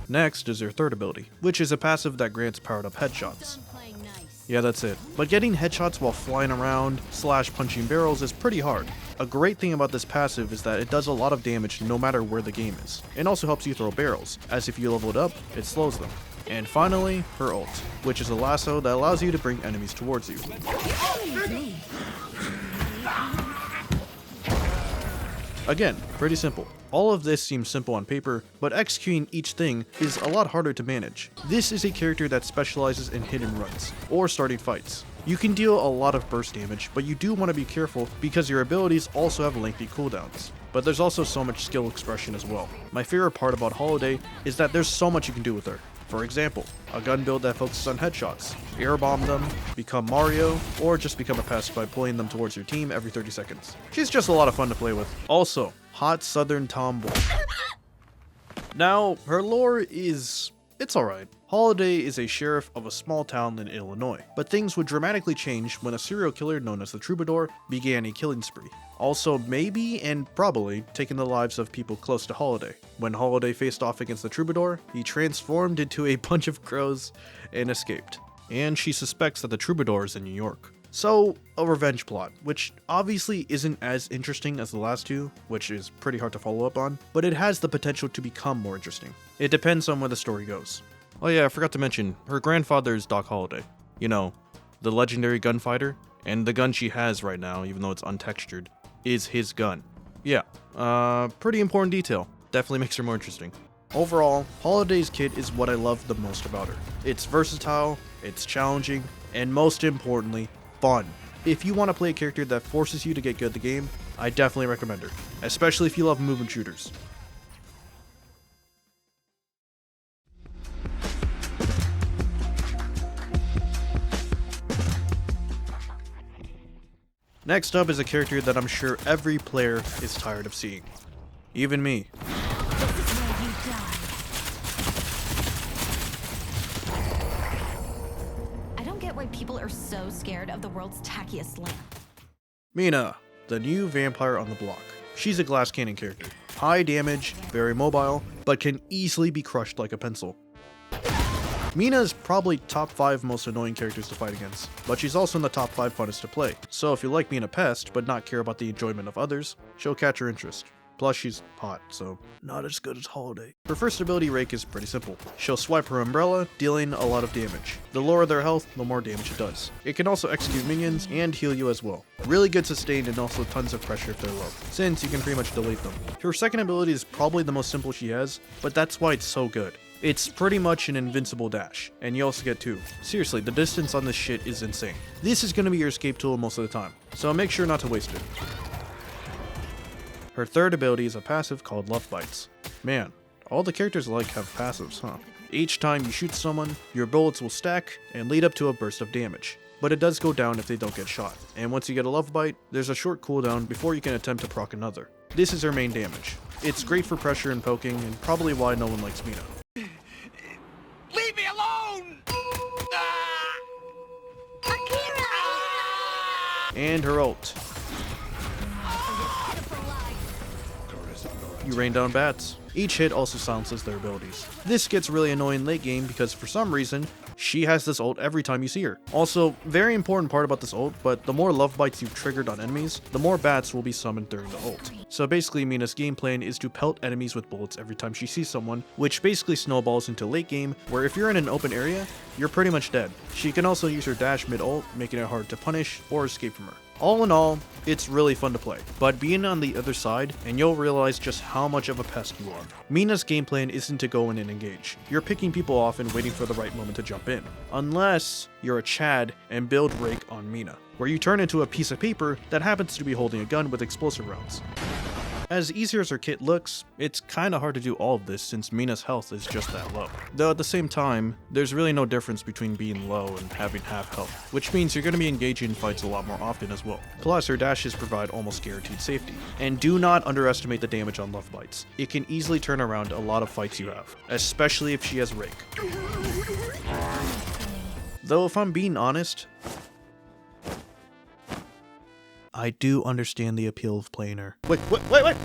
Next is her third ability, which is a passive that grants powered up headshots. Yeah, that's it. But getting headshots while flying around / punching barrels is pretty hard. A great thing about this passive is that it does a lot of damage no matter where the game is. It also helps you throw barrels, as if you level it up, it slows them. And finally, her ult, which is a lasso that allows you to bring enemies towards you. Again, pretty simple. All of this seems simple on paper, but executing each thing is a lot harder to manage. This is a character that specializes in hit and runs, or starting fights. You can deal a lot of burst damage, but you do want to be careful because your abilities also have lengthy cooldowns. But there's also so much skill expression as well. My favorite part about Holiday is that there's so much you can do with her. For example, a gun build that focuses on headshots, airbomb them, become Mario, or just become a pest by pulling them towards your team every 30 seconds. She's just a lot of fun to play with. Also, hot southern tomboy. Now, her lore is... it's alright. Holiday is a sheriff of a small town in Illinois, but things would dramatically change when a serial killer known as the Troubadour began a killing spree. Also maybe, and probably, taking the lives of people close to Holiday. When Holiday faced off against the Troubadour, he transformed into a bunch of crows and escaped. And she suspects that the Troubadour is in New York. So, a revenge plot, which obviously isn't as interesting as the last two, which is pretty hard to follow up on, but it has the potential to become more interesting. It depends on where the story goes. Oh yeah, I forgot to mention, her grandfather is Doc Holliday. You know, the legendary gunfighter, and the gun she has right now, even though it's untextured, is his gun. Yeah, pretty important detail. Definitely makes her more interesting. Overall, Holiday's kit is what I love the most about her. It's versatile, it's challenging, and most importantly, fun. If you want to play a character that forces you to get good at the game, I definitely recommend her, especially if you love movement shooters. Next up is a character that I'm sure every player is tired of seeing. Even me. I don't get why people are so scared of the world's tackiest lamp. Mina, the new vampire on the block. She's a glass cannon character. High damage, very mobile, but can easily be crushed like a pencil. Mina is probably top 5 most annoying characters to fight against, but she's also in the top 5 funnest to play, so if you like being a pest but not care about the enjoyment of others, she'll catch your interest. Plus she's hot, so not as good as Holiday. Her first ability rake is pretty simple. She'll swipe her umbrella, dealing a lot of damage. The lower their health, the more damage it does. It can also execute minions and heal you as well. Really good sustain and also tons of pressure if they're low, since you can pretty much delete them. Her second ability is probably the most simple she has, but that's why it's so good. It's pretty much an invincible dash, and you also get 2. Seriously, the distance on this shit is insane. This is going to be your escape tool most of the time, so make sure not to waste it. Her third ability is a passive called Love Bites. Man, all the characters I like have passives, huh? Each time you shoot someone, your bullets will stack and lead up to a burst of damage. But it does go down if they don't get shot, and once you get a Love Bite, there's a short cooldown before you can attempt to proc another. This is her main damage. It's great for pressure and poking, and probably why no one likes Mina. Leave me alone! And her ult. You rain down bats. Each hit also silences their abilities. This gets really annoying late game because for some reason, she has this ult every time you see her. Also, very important part about this ult, but the more Love Bites you've triggered on enemies, the more bats will be summoned during the ult. So basically Mina's game plan is to pelt enemies with bullets every time she sees someone, which basically snowballs into late game, where if you're in an open area, you're pretty much dead. She can also use her dash mid-ult, making it hard to punish or escape from her. All in all, it's really fun to play, but being on the other side, and you'll realize just how much of a pest you are. Mina's game plan isn't to go in and engage. You're picking people off and waiting for the right moment to jump in. Unless you're a Chad and build rake on Mina, where you turn into a piece of paper that happens to be holding a gun with explosive rounds. As easier as her kit looks, it's kinda hard to do all of this since Mina's health is just that low. Though at the same time, there's really no difference between being low and having half health, which means you're gonna be engaging in fights a lot more often as well. Plus, her dashes provide almost guaranteed safety. And do not underestimate the damage on Love Bites. It can easily turn around a lot of fights you have, especially if she has rake. Though if I'm being honest, I do understand the appeal of playing her. Wait!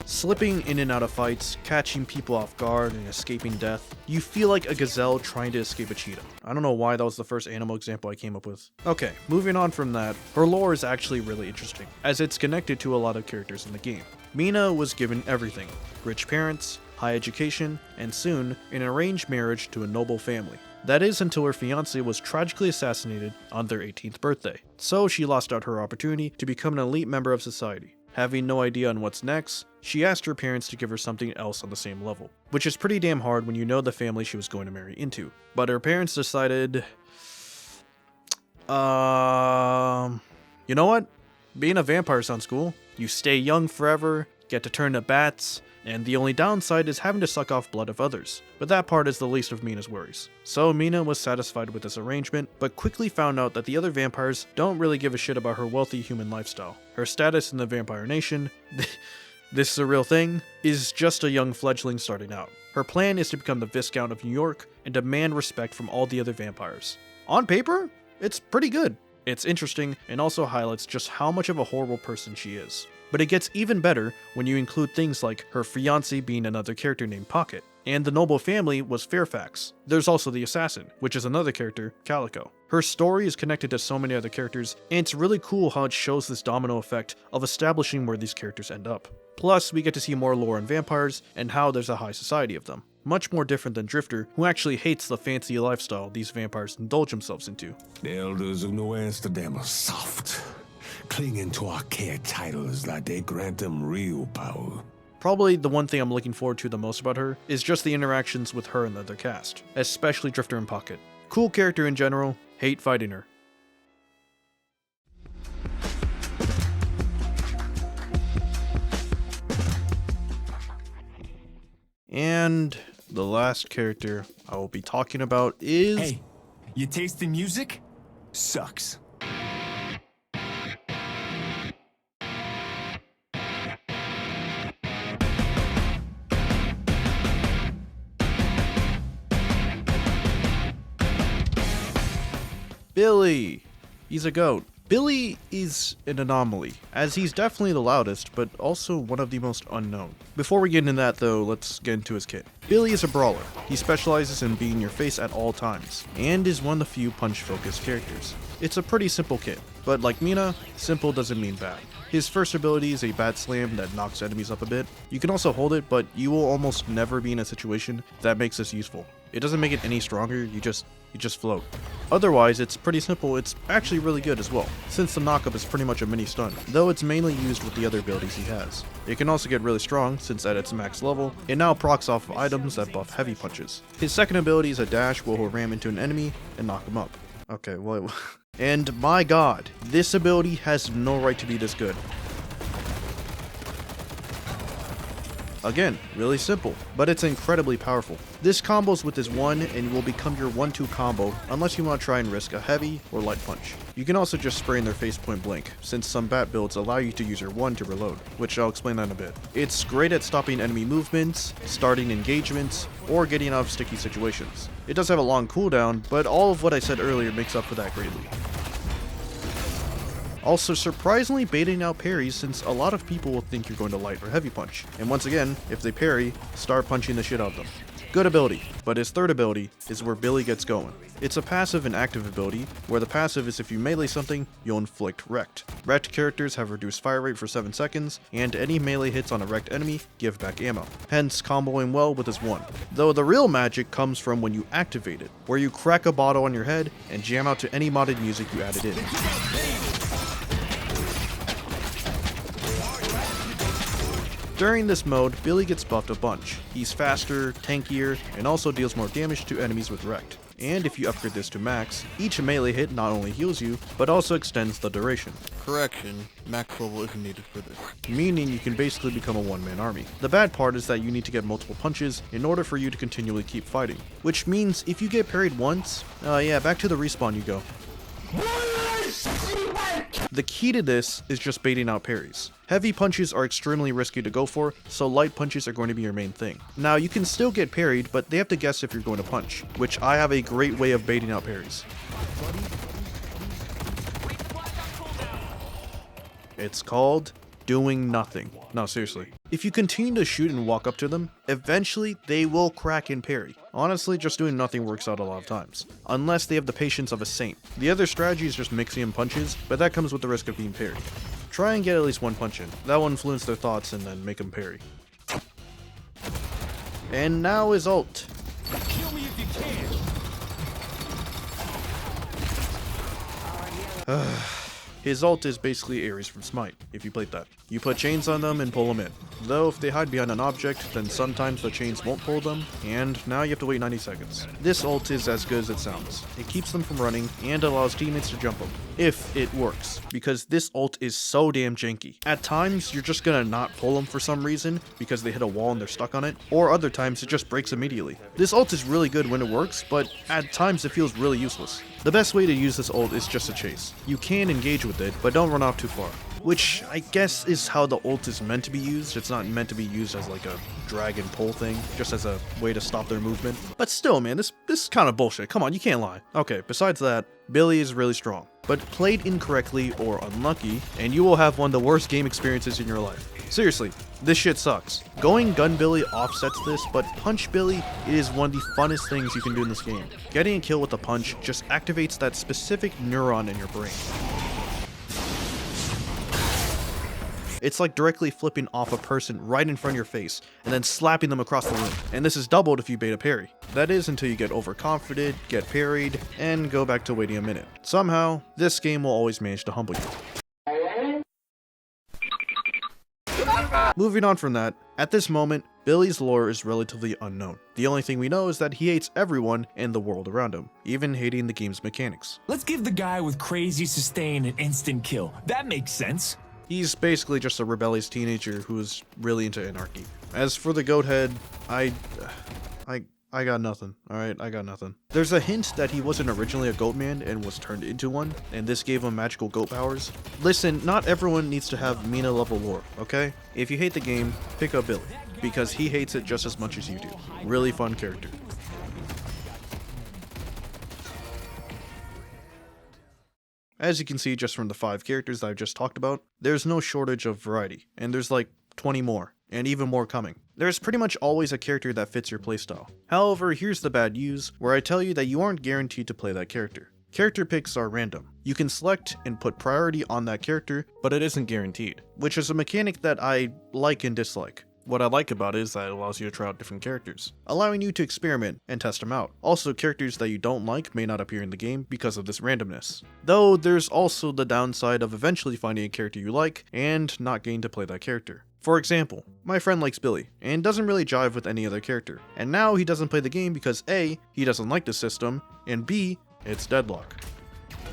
Slipping in and out of fights, catching people off guard, and escaping death. You feel like a gazelle trying to escape a cheetah. I don't know why that was the first animal example I came up with. Okay, moving on from that, her lore is actually really interesting, as it's connected to a lot of characters in the game. Mina was given everything: rich parents, high education, and soon, an arranged marriage to a noble family. That is until her fiancé was tragically assassinated on their 18th birthday. So she lost out her opportunity to become an elite member of society. Having no idea on what's next, she asked her parents to give her something else on the same level, which is pretty damn hard when you know the family she was going to marry into. But her parents decided, you know what? Being a vampire sounds cool. You stay young forever, get to turn to bats, and the only downside is having to suck off blood of others. But that part is the least of Mina's worries. So Mina was satisfied with this arrangement, but quickly found out that the other vampires don't really give a shit about her wealthy human lifestyle. Her status in the vampire nation, this is a real thing, is just a young fledgling starting out. Her plan is to become the Viscount of New York and demand respect from all the other vampires. On paper, it's pretty good. It's interesting and also highlights just how much of a horrible person she is. But it gets even better when you include things like her fiancé being another character named Pocket, and the noble family was Fairfax. There's also the assassin, which is another character, Calico. Her story is connected to so many other characters, and it's really cool how it shows this domino effect of establishing where these characters end up. Plus, we get to see more lore on vampires and how there's a high society of them. Much more different than Drifter, who actually hates the fancy lifestyle these vampires indulge themselves into. The elders of New Amsterdam are soft. clinging to archaic titles like they grant them real power. Probably the one thing I'm looking forward to the most about her is just the interactions with her and the other cast, especially Drifter and Pocket. Cool character in general, hate fighting her. And the last character I will be talking about is... Hey, you taste the music? Sucks. Billy! He's a goat. Billy is an anomaly, as he's definitely the loudest, but also one of the most unknown. Before we get into that though, let's get into his kit. Billy is a brawler. He specializes in being in your face at all times, and is one of the few punch-focused characters. It's a pretty simple kit, but like Mina, simple doesn't mean bad. His first ability is a bat slam that knocks enemies up a bit. You can also hold it, but you will almost never be in a situation that makes this useful. It doesn't make it any stronger, you just float. Otherwise, it's pretty simple. It's actually really good as well, since the knockup is pretty much a mini stun, though it's mainly used with the other abilities he has. It can also get really strong, since at its max level, it now procs off of items that buff heavy punches. His second ability is a dash where he'll ram into an enemy and knock him up. Okay, well, and my god, this ability has no right to be this good. Again, really simple, but it's incredibly powerful. This combos with his 1 and will become your 1-2 combo unless you want to try and risk a heavy or light punch. You can also just spray in their face point blank, since some bat builds allow you to use your 1 to reload, which I'll explain that in a bit. It's great at stopping enemy movements, starting engagements, or getting out of sticky situations. It does have a long cooldown, but all of what I said earlier makes up for that greatly. Also surprisingly baiting out parries, since a lot of people will think you're going to light or heavy punch, and once again, if they parry, start punching the shit out of them. Good ability, but his third ability is where Billy gets going. It's a passive and active ability, where the passive is if you melee something, you'll inflict wrecked. Wrecked characters have reduced fire rate for 7 seconds, and any melee hits on a wrecked enemy give back ammo, hence comboing well with his 1. Though the real magic comes from when you activate it, where you crack a bottle on your head and jam out to any modded music you added in. During this mode, Billy gets buffed a bunch. He's faster, tankier, and also deals more damage to enemies with wrecked. And if you upgrade this to max, each melee hit not only heals you, but also extends the duration. Correction, max level isn't needed for this. Meaning you can basically become a one-man army. The bad part is that you need to get multiple punches in order for you to continually keep fighting. Which means if you get parried once, yeah, back to the respawn you go. The key to this is just baiting out parries. Heavy punches are extremely risky to go for, so light punches are going to be your main thing. Now you can still get parried, but they have to guess if you're going to punch, which I have a great way of baiting out parries. It's called doing nothing. No, seriously. If you continue to shoot and walk up to them, eventually they will crack and parry. Honestly, just doing nothing works out a lot of times, unless they have the patience of a saint. The other strategy is just mixing in punches, but that comes with the risk of being parried. Try and get at least one punch in. That will influence their thoughts and then make them parry. And now his ult. Kill me if you can. His ult is basically Ares from Smite, if you played that. You put chains on them and pull them in. Though if they hide behind an object, then sometimes the chains won't pull them, and now you have to wait 90 seconds. This ult is as good as it sounds. It keeps them from running, and allows teammates to jump them. If it works, because this ult is so damn janky. At times, you're just gonna not pull them for some reason, because they hit a wall and they're stuck on it, or other times it just breaks immediately. This ult is really good when it works, but at times it feels really useless. The best way to use this ult is just to chase. You can engage with it, but don't run off too far. Which I guess is how the ult is meant to be used. It's not meant to be used as like a drag and pull thing, just as a way to stop their movement. But still, man, this is kind of bullshit. Come on, you can't lie. Okay, besides that, Billy is really strong. But played incorrectly or unlucky, and you will have one of the worst game experiences in your life. Seriously, this shit sucks. Going Gun Billy offsets this, but Punch Billy is one of the funnest things you can do in this game. Getting a kill with a punch just activates that specific neuron in your brain. It's like directly flipping off a person right in front of your face, and then slapping them across the room. And this is doubled if you bait a parry. That is until you get overconfident, get parried, and go back to waiting a minute. Somehow, this game will always manage to humble you. Moving on from that, at this moment, Billy's lore is relatively unknown. The only thing we know is that he hates everyone and the world around him, even hating the game's mechanics. Let's give the guy with crazy sustain an instant kill. That makes sense. He's basically just a rebellious teenager who's really into anarchy. As for the goat head, I got nothing, alright? I got nothing. There's a hint that he wasn't originally a goat man and was turned into one, and this gave him magical goat powers. Listen, not everyone needs to have Mina level lore, okay? If you hate the game, pick up Billy, because he hates it just as much as you do. Really fun character. As you can see just from the 5 characters I've just talked about, there's no shortage of variety, and there's like 20 more, and even more coming. There's pretty much always a character that fits your playstyle. However, here's the bad news, where I tell you that you aren't guaranteed to play that character. Character picks are random. You can select and put priority on that character, but it isn't guaranteed, which is a mechanic that I like and dislike. What I like about it is that it allows you to try out different characters, allowing you to experiment and test them out. Also, characters that you don't like may not appear in the game because of this randomness. Though, there's also the downside of eventually finding a character you like and not getting to play that character. For example, my friend likes Billy, and doesn't really jive with any other character, and now he doesn't play the game because A, he doesn't like the system, and B, it's Deadlock.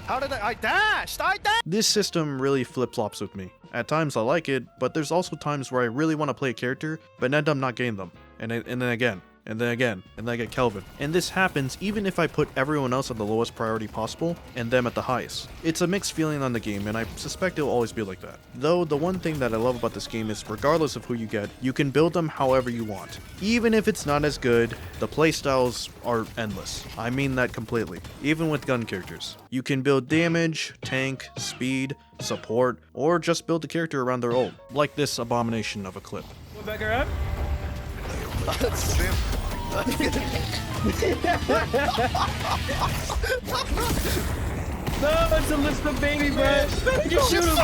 How did I dashed? This system really flip-flops with me. At times I like it, but there's also times where I really want to play a character, but end up not getting them. And then again, and then I get Kelvin. And this happens even if I put everyone else at the lowest priority possible, and them at the highest. It's a mixed feeling on the game, and I suspect it'll always be like that. Though, the one thing that I love about this game is regardless of who you get, you can build them however you want. Even if it's not as good, the playstyles are endless. I mean that completely. Even with gun characters. You can build damage, tank, speed, support, or just build the character around their ult, like this abomination of a clip. Back around. No, it's a list of baby breath. You shoot him.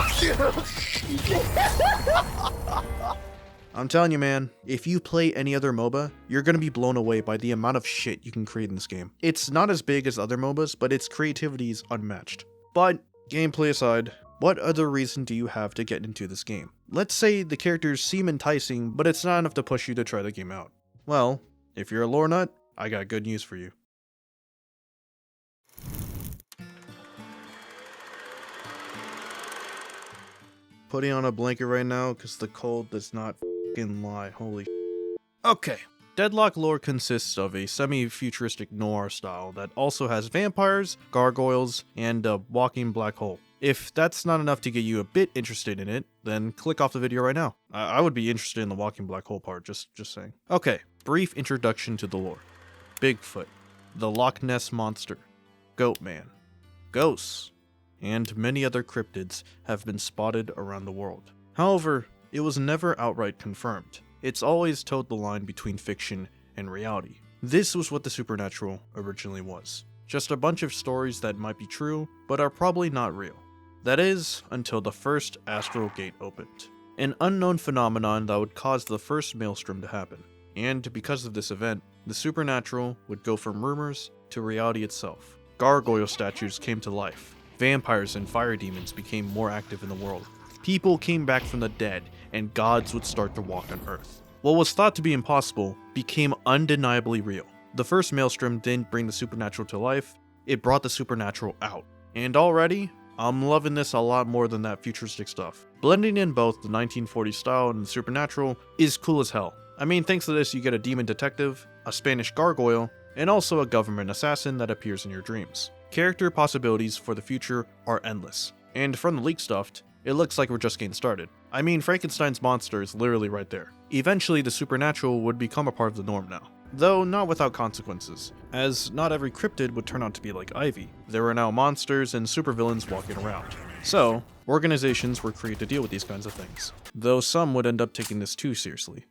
I'm telling you, man, if you play any other MOBA, you're gonna be blown away by the amount of shit you can create in this game. It's not as big as other MOBAs, but its creativity is unmatched. But, gameplay aside, what other reason do you have to get into this game? Let's say the characters seem enticing, but it's not enough to push you to try the game out. Well, if you're a lore nut, I got good news for you. Putting on a blanket right now because the cold does not f***ing lie. Holy Okay. Deadlock lore consists of a semi-futuristic noir style that also has vampires, gargoyles, and a walking black hole. If that's not enough to get you a bit interested in it, then click off the video right now. I would be interested in the walking black hole part, just saying. Okay, brief introduction to the lore. Bigfoot, the Loch Ness Monster, Goatman, ghosts, and many other cryptids have been spotted around the world. However, it was never outright confirmed. It's always toed the line between fiction and reality. This was what the supernatural originally was. Just a bunch of stories that might be true, but are probably not real. That is, until the first astral gate opened. An unknown phenomenon that would cause the first maelstrom to happen. And because of this event, the supernatural would go from rumors to reality itself. Gargoyle statues came to life. Vampires and fire demons became more active in the world. People came back from the dead, and gods would start to walk on Earth. What was thought to be impossible became undeniably real. The first maelstrom didn't bring the supernatural to life, it brought the supernatural out. And already, I'm loving this a lot more than that futuristic stuff. Blending in both the 1940s style and the supernatural is cool as hell. I mean, thanks to this you get a demon detective, a Spanish gargoyle, and also a government assassin that appears in your dreams. Character possibilities for the future are endless. And from the leak stuff, it looks like we're just getting started. I mean, Frankenstein's monster is literally right there. Eventually, the supernatural would become a part of the norm now. Though not without consequences, as not every cryptid would turn out to be like Ivy. There were now monsters and supervillains walking around. So, organizations were created to deal with these kinds of things, though some would end up taking this too seriously.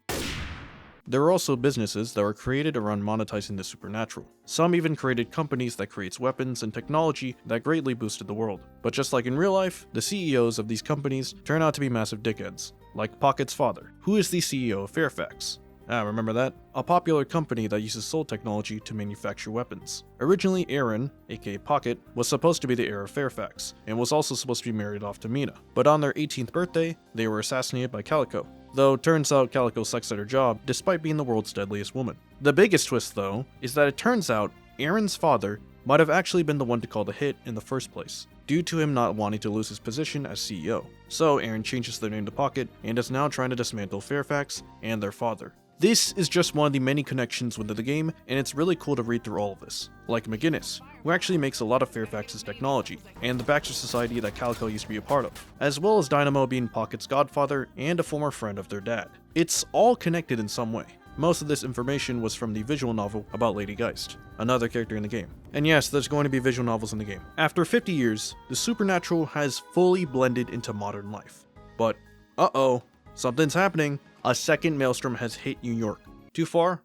There were also businesses that were created around monetizing the supernatural. Some even created companies that creates weapons and technology that greatly boosted the world. But just like in real life, the CEOs of these companies turn out to be massive dickheads, like Pocket's father, who is the CEO of Fairfax. Remember that? A popular company that uses soul technology to manufacture weapons. Originally, Aaron, aka Pocket, was supposed to be the heir of Fairfax, and was also supposed to be married off to Mina. But on their 18th birthday, they were assassinated by Calico. though turns out Calico sucks at her job despite being the world's deadliest woman. The biggest twist though, is that it turns out Aaron's father might have actually been the one to call the hit in the first place, due to him not wanting to lose his position as CEO. So Aaron changes their name to Pocket and is now trying to dismantle Fairfax and their father. This is just one of the many connections within the game, and it's really cool to read through all of this. Like McGinnis, who actually makes a lot of Fairfax's technology, and the Baxter Society that Calico used to be a part of, as well as Dynamo being Pocket's godfather and a former friend of their dad. It's all connected in some way. Most of this information was from the visual novel about Lady Geist, another character in the game. And yes, there's going to be visual novels in the game. After 50 years, the supernatural has fully blended into modern life. But, uh-oh, something's happening. A second maelstrom has hit New York. Too far?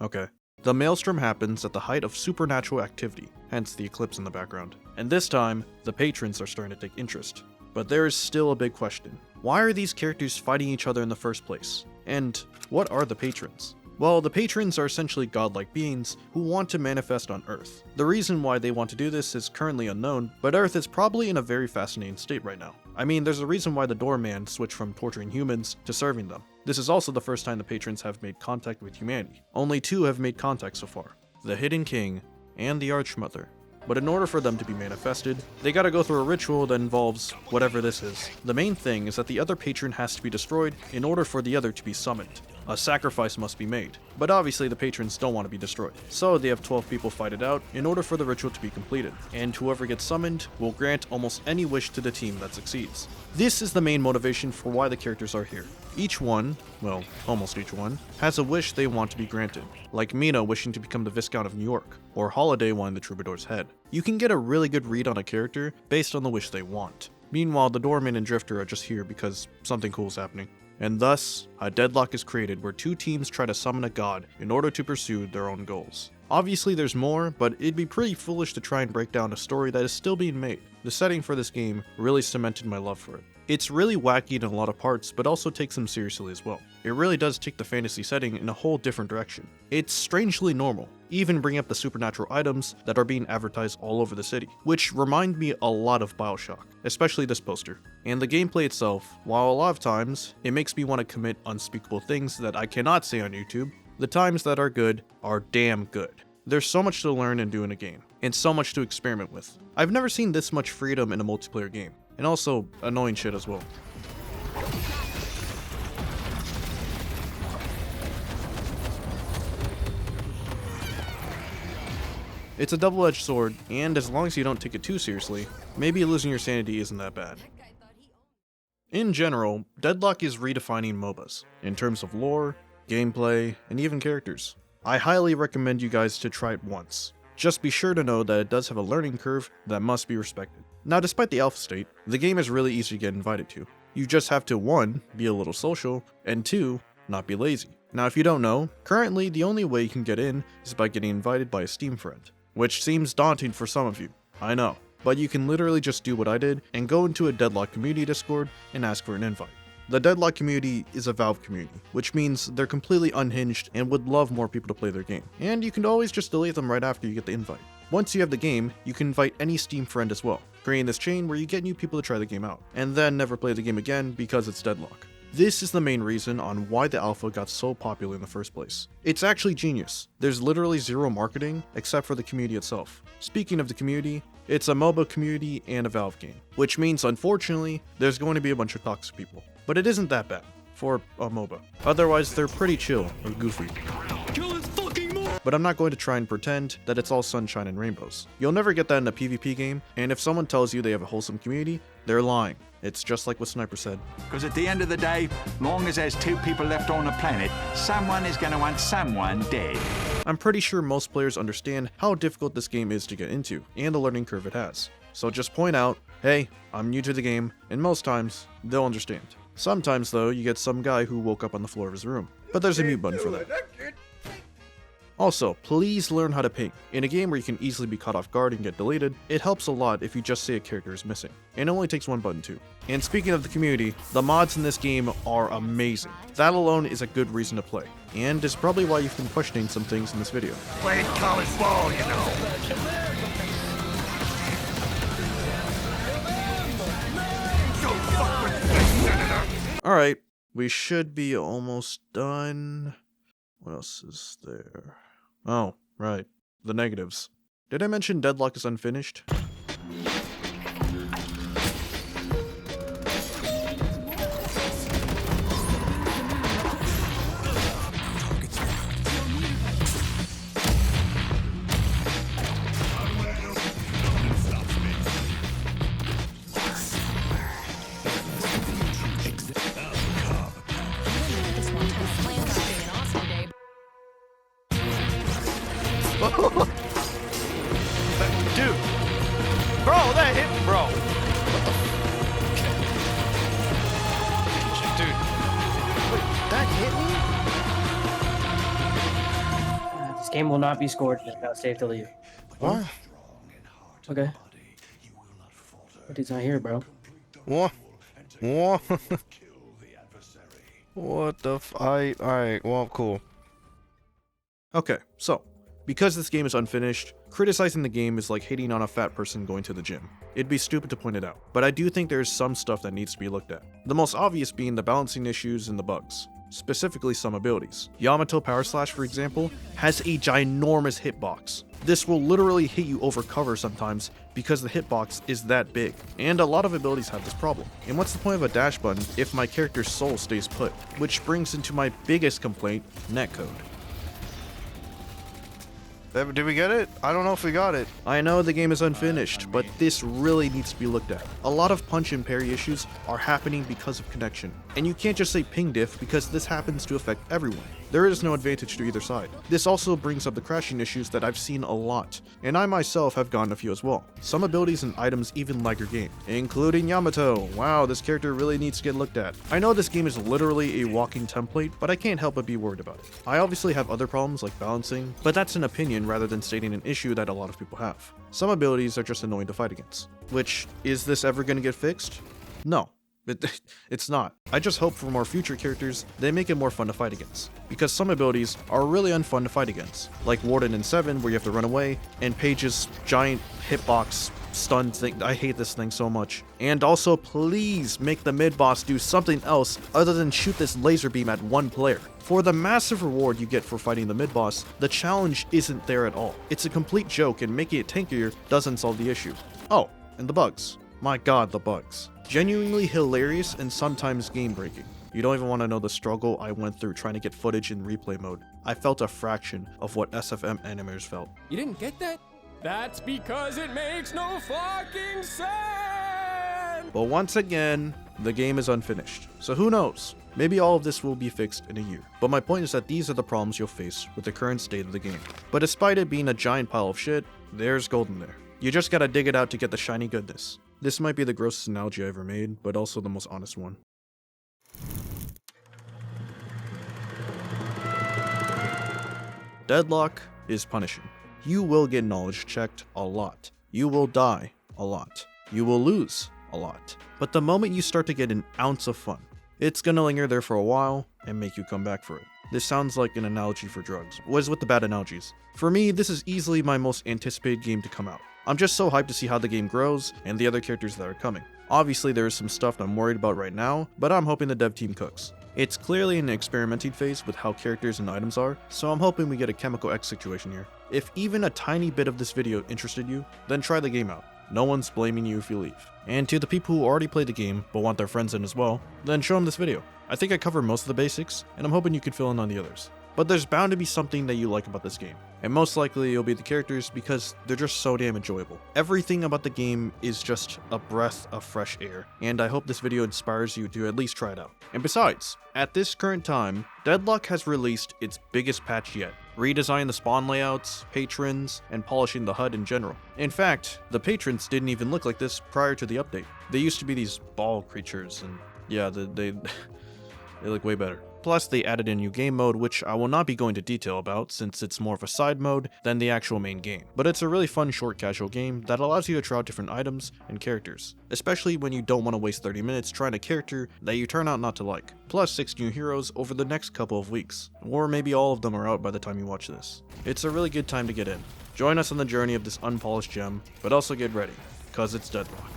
Okay. The maelstrom happens at the height of supernatural activity, hence the eclipse in the background. And this time, the patrons are starting to take interest. But there is still a big question. Why are these characters fighting each other in the first place? And what are the patrons? Well, the patrons are essentially godlike beings who want to manifest on Earth. The reason why they want to do this is currently unknown, but Earth is probably in a very fascinating state right now. I mean, there's a reason why the Doorman switched from torturing humans to serving them. This is also the first time the patrons have made contact with humanity. Only two have made contact so far, the Hidden King and the Archmother. But in order for them to be manifested, they gotta go through a ritual that involves whatever this is. The main thing is that the other patron has to be destroyed in order for the other to be summoned. A sacrifice must be made, but obviously the patrons don't want to be destroyed. So they have 12 people fight it out in order for the ritual to be completed, and whoever gets summoned will grant almost any wish to the team that succeeds. This is the main motivation for why the characters are here. Each one, well, almost each one, has a wish they want to be granted, like Mina wishing to become the Viscount of New York, or Holiday wanting the Troubadour's head. You can get a really good read on a character based on the wish they want. Meanwhile, the Doorman and Drifter are just here because something cool is happening. And thus, a deadlock is created where two teams try to summon a god in order to pursue their own goals. Obviously there's more, but it'd be pretty foolish to try and break down a story that is still being made. The setting for this game really cemented my love for it. It's really wacky in a lot of parts, but also takes them seriously as well. It really does take the fantasy setting in a whole different direction. It's strangely normal, even bringing up the supernatural items that are being advertised all over the city, which remind me a lot of BioShock, especially this poster. And the gameplay itself, while a lot of times it makes me want to commit unspeakable things that I cannot say on YouTube, the times that are good are damn good. There's so much to learn and do in a game, and so much to experiment with. I've never seen this much freedom in a multiplayer game, and also annoying shit as well. It's a double-edged sword, and as long as you don't take it too seriously, maybe losing your sanity isn't that bad. In general, Deadlock is redefining MOBAs, in terms of lore, gameplay, and even characters. I highly recommend you guys to try it once. Just be sure to know that it does have a learning curve that must be respected. Now, despite the alpha state, the game is really easy to get invited to. You just have to 1. Be a little social, and 2. Not be lazy. Now, if you don't know, currently the only way you can get in is by getting invited by a Steam friend, which seems daunting for some of you, I know, but you can literally just do what I did and go into a Deadlock community Discord and ask for an invite. The Deadlock community is a Valve community, which means they're completely unhinged and would love more people to play their game, and you can always just delete them right after you get the invite. Once you have the game, you can invite any Steam friend as well, creating this chain where you get new people to try the game out, and then never play the game again because it's Deadlock. This is the main reason on why the alpha got so popular in the first place. It's actually genius. There's literally zero marketing except for the community itself. Speaking of the community, it's a MOBA community and a Valve game, which means unfortunately, there's going to be a bunch of toxic people. But it isn't that bad for a MOBA. Otherwise, they're pretty chill or goofy. But I'm not going to try and pretend that it's all sunshine and rainbows. You'll never get that in a PvP game, and if someone tells you they have a wholesome community, they're lying. It's just like what Sniper said. Because at the end of the day, long as there's 2 people left on the planet, someone is going to want someone dead. I'm pretty sure most players understand how difficult this game is to get into, and the learning curve it has. So just point out, hey, I'm new to the game, and most times, they'll understand. Sometimes though, you get some guy who woke up on the floor of his room, but there's a mute button for that. Also, please learn how to ping. In a game where you can easily be caught off guard and get deleted, it helps a lot if you just say a character is missing. And it only takes 1 button too. And speaking of the community, the mods in this game are amazing. That alone is a good reason to play, and is probably why you've been questioning some things in this video. Playing college ball, you know. Alright, We should be almost done. What else is there? Oh, right. The negatives. Did I mention Deadlock is unfinished? Dude. Bro, that hit me, bro. Dude. Wait, that hit me? This game will not be scored. Now it's safe to leave. What? Okay. But he's not here, bro. What? What? What the alright, well, cool. Okay, so, because this game is unfinished, criticizing the game is like hating on a fat person going to the gym. It'd be stupid to point it out, but I do think there's some stuff that needs to be looked at. The most obvious being the balancing issues and the bugs, specifically some abilities. Yamato Power Slash, for example, has a ginormous hitbox. This will literally hit you over cover sometimes because the hitbox is that big, and a lot of abilities have this problem. And what's the point of a dash button if my character's soul stays put? Which brings into my biggest complaint, netcode. Did we get it? I don't know if we got it. I know the game is unfinished, but this really needs to be looked at. A lot of punch and parry issues are happening because of connection, and you can't just say ping diff because this happens to affect everyone. There is no advantage to either side. This also brings up the crashing issues that I've seen a lot, and I myself have gotten a few as well. Some abilities and items even lag your game, including Yamato. Wow, this character really needs to get looked at. I know this game is literally a walking template, but I can't help but be worried about it. I obviously have other problems like balancing, but that's an opinion rather than stating an issue that a lot of people have. Some abilities are just annoying to fight against. Which, is this ever going to get fixed? No. It's not. I just hope for more future characters, they make it more fun to fight against. Because some abilities are really unfun to fight against. Like Warden in 7 where you have to run away, and Paige's giant hitbox stun thing. I hate this thing so much. And also please make the mid-boss do something else other than shoot this laser beam at one player. For the massive reward you get for fighting the mid-boss, the challenge isn't there at all. It's a complete joke and making it tankier doesn't solve the issue. Oh, and the bugs. My god, the bugs. Genuinely hilarious and sometimes game-breaking. You don't even want to know the struggle I went through trying to get footage in replay mode. I felt a fraction of what SFM animators felt. You didn't get that? That's because it makes no fucking sense! But once again, the game is unfinished. So who knows? Maybe all of this will be fixed in a year. But my point is that these are the problems you'll face with the current state of the game. But despite it being a giant pile of shit, there's gold in there. You just gotta dig it out to get the shiny goodness. This might be the grossest analogy I ever made, but also the most honest one. Deadlock is punishing. You will get knowledge checked a lot. You will die a lot. You will lose a lot. But the moment you start to get an ounce of fun, it's gonna linger there for a while and make you come back for it. This sounds like an analogy for drugs. What is with the bad analogies? For me, this is easily my most anticipated game to come out. I'm just so hyped to see how the game grows and the other characters that are coming. Obviously there is some stuff that I'm worried about right now, but I'm hoping the dev team cooks. It's clearly in an experimenting phase with how characters and items are, so I'm hoping we get a Chemical X situation here. If even a tiny bit of this video interested you, then try the game out. No one's blaming you if you leave. And to the people who already played the game but want their friends in as well, then show them this video. I think I covered most of the basics, and I'm hoping you can fill in on the others. But there's bound to be something that you like about this game, and most likely it'll be the characters because they're just so damn enjoyable. Everything about the game is just a breath of fresh air, and I hope this video inspires you to at least try it out. And besides, at this current time, Deadlock has released its biggest patch yet, redesigning the spawn layouts, patrons, and polishing the HUD in general. In fact, the patrons didn't even look like this prior to the update. They used to be these ball creatures, and yeah, they look way better. Plus, they added a new game mode, which I will not be going into detail about since it's more of a side mode than the actual main game. But it's a really fun short casual game that allows you to try out different items and characters, especially when you don't want to waste 30 minutes trying a character that you turn out not to like. Plus 6 new heroes over the next couple of weeks, or maybe all of them are out by the time you watch this. It's a really good time to get in. Join us on the journey of this unpolished gem, but also get ready, cause it's Deadlock.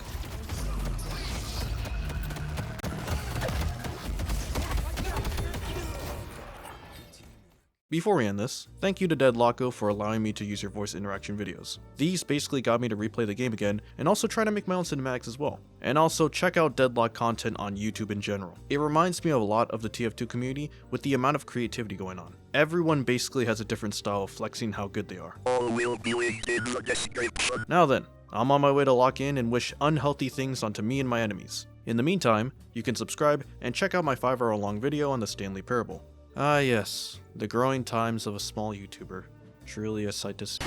Before we end this, thank you to Deadlock for allowing me to use your voice interaction videos. These basically got me to replay the game again and also try to make my own cinematics as well. And also check out Deadlock content on YouTube in general. It reminds me of a lot of the TF2 community with the amount of creativity going on. Everyone basically has a different style of flexing how good they are. Now then, I'm on my way to lock in and wish unhealthy things onto me and my enemies. In the meantime, you can subscribe and check out my 5-hour long video on the Stanley Parable. Ah yes, the growing times of a small YouTuber. Truly a sight to see.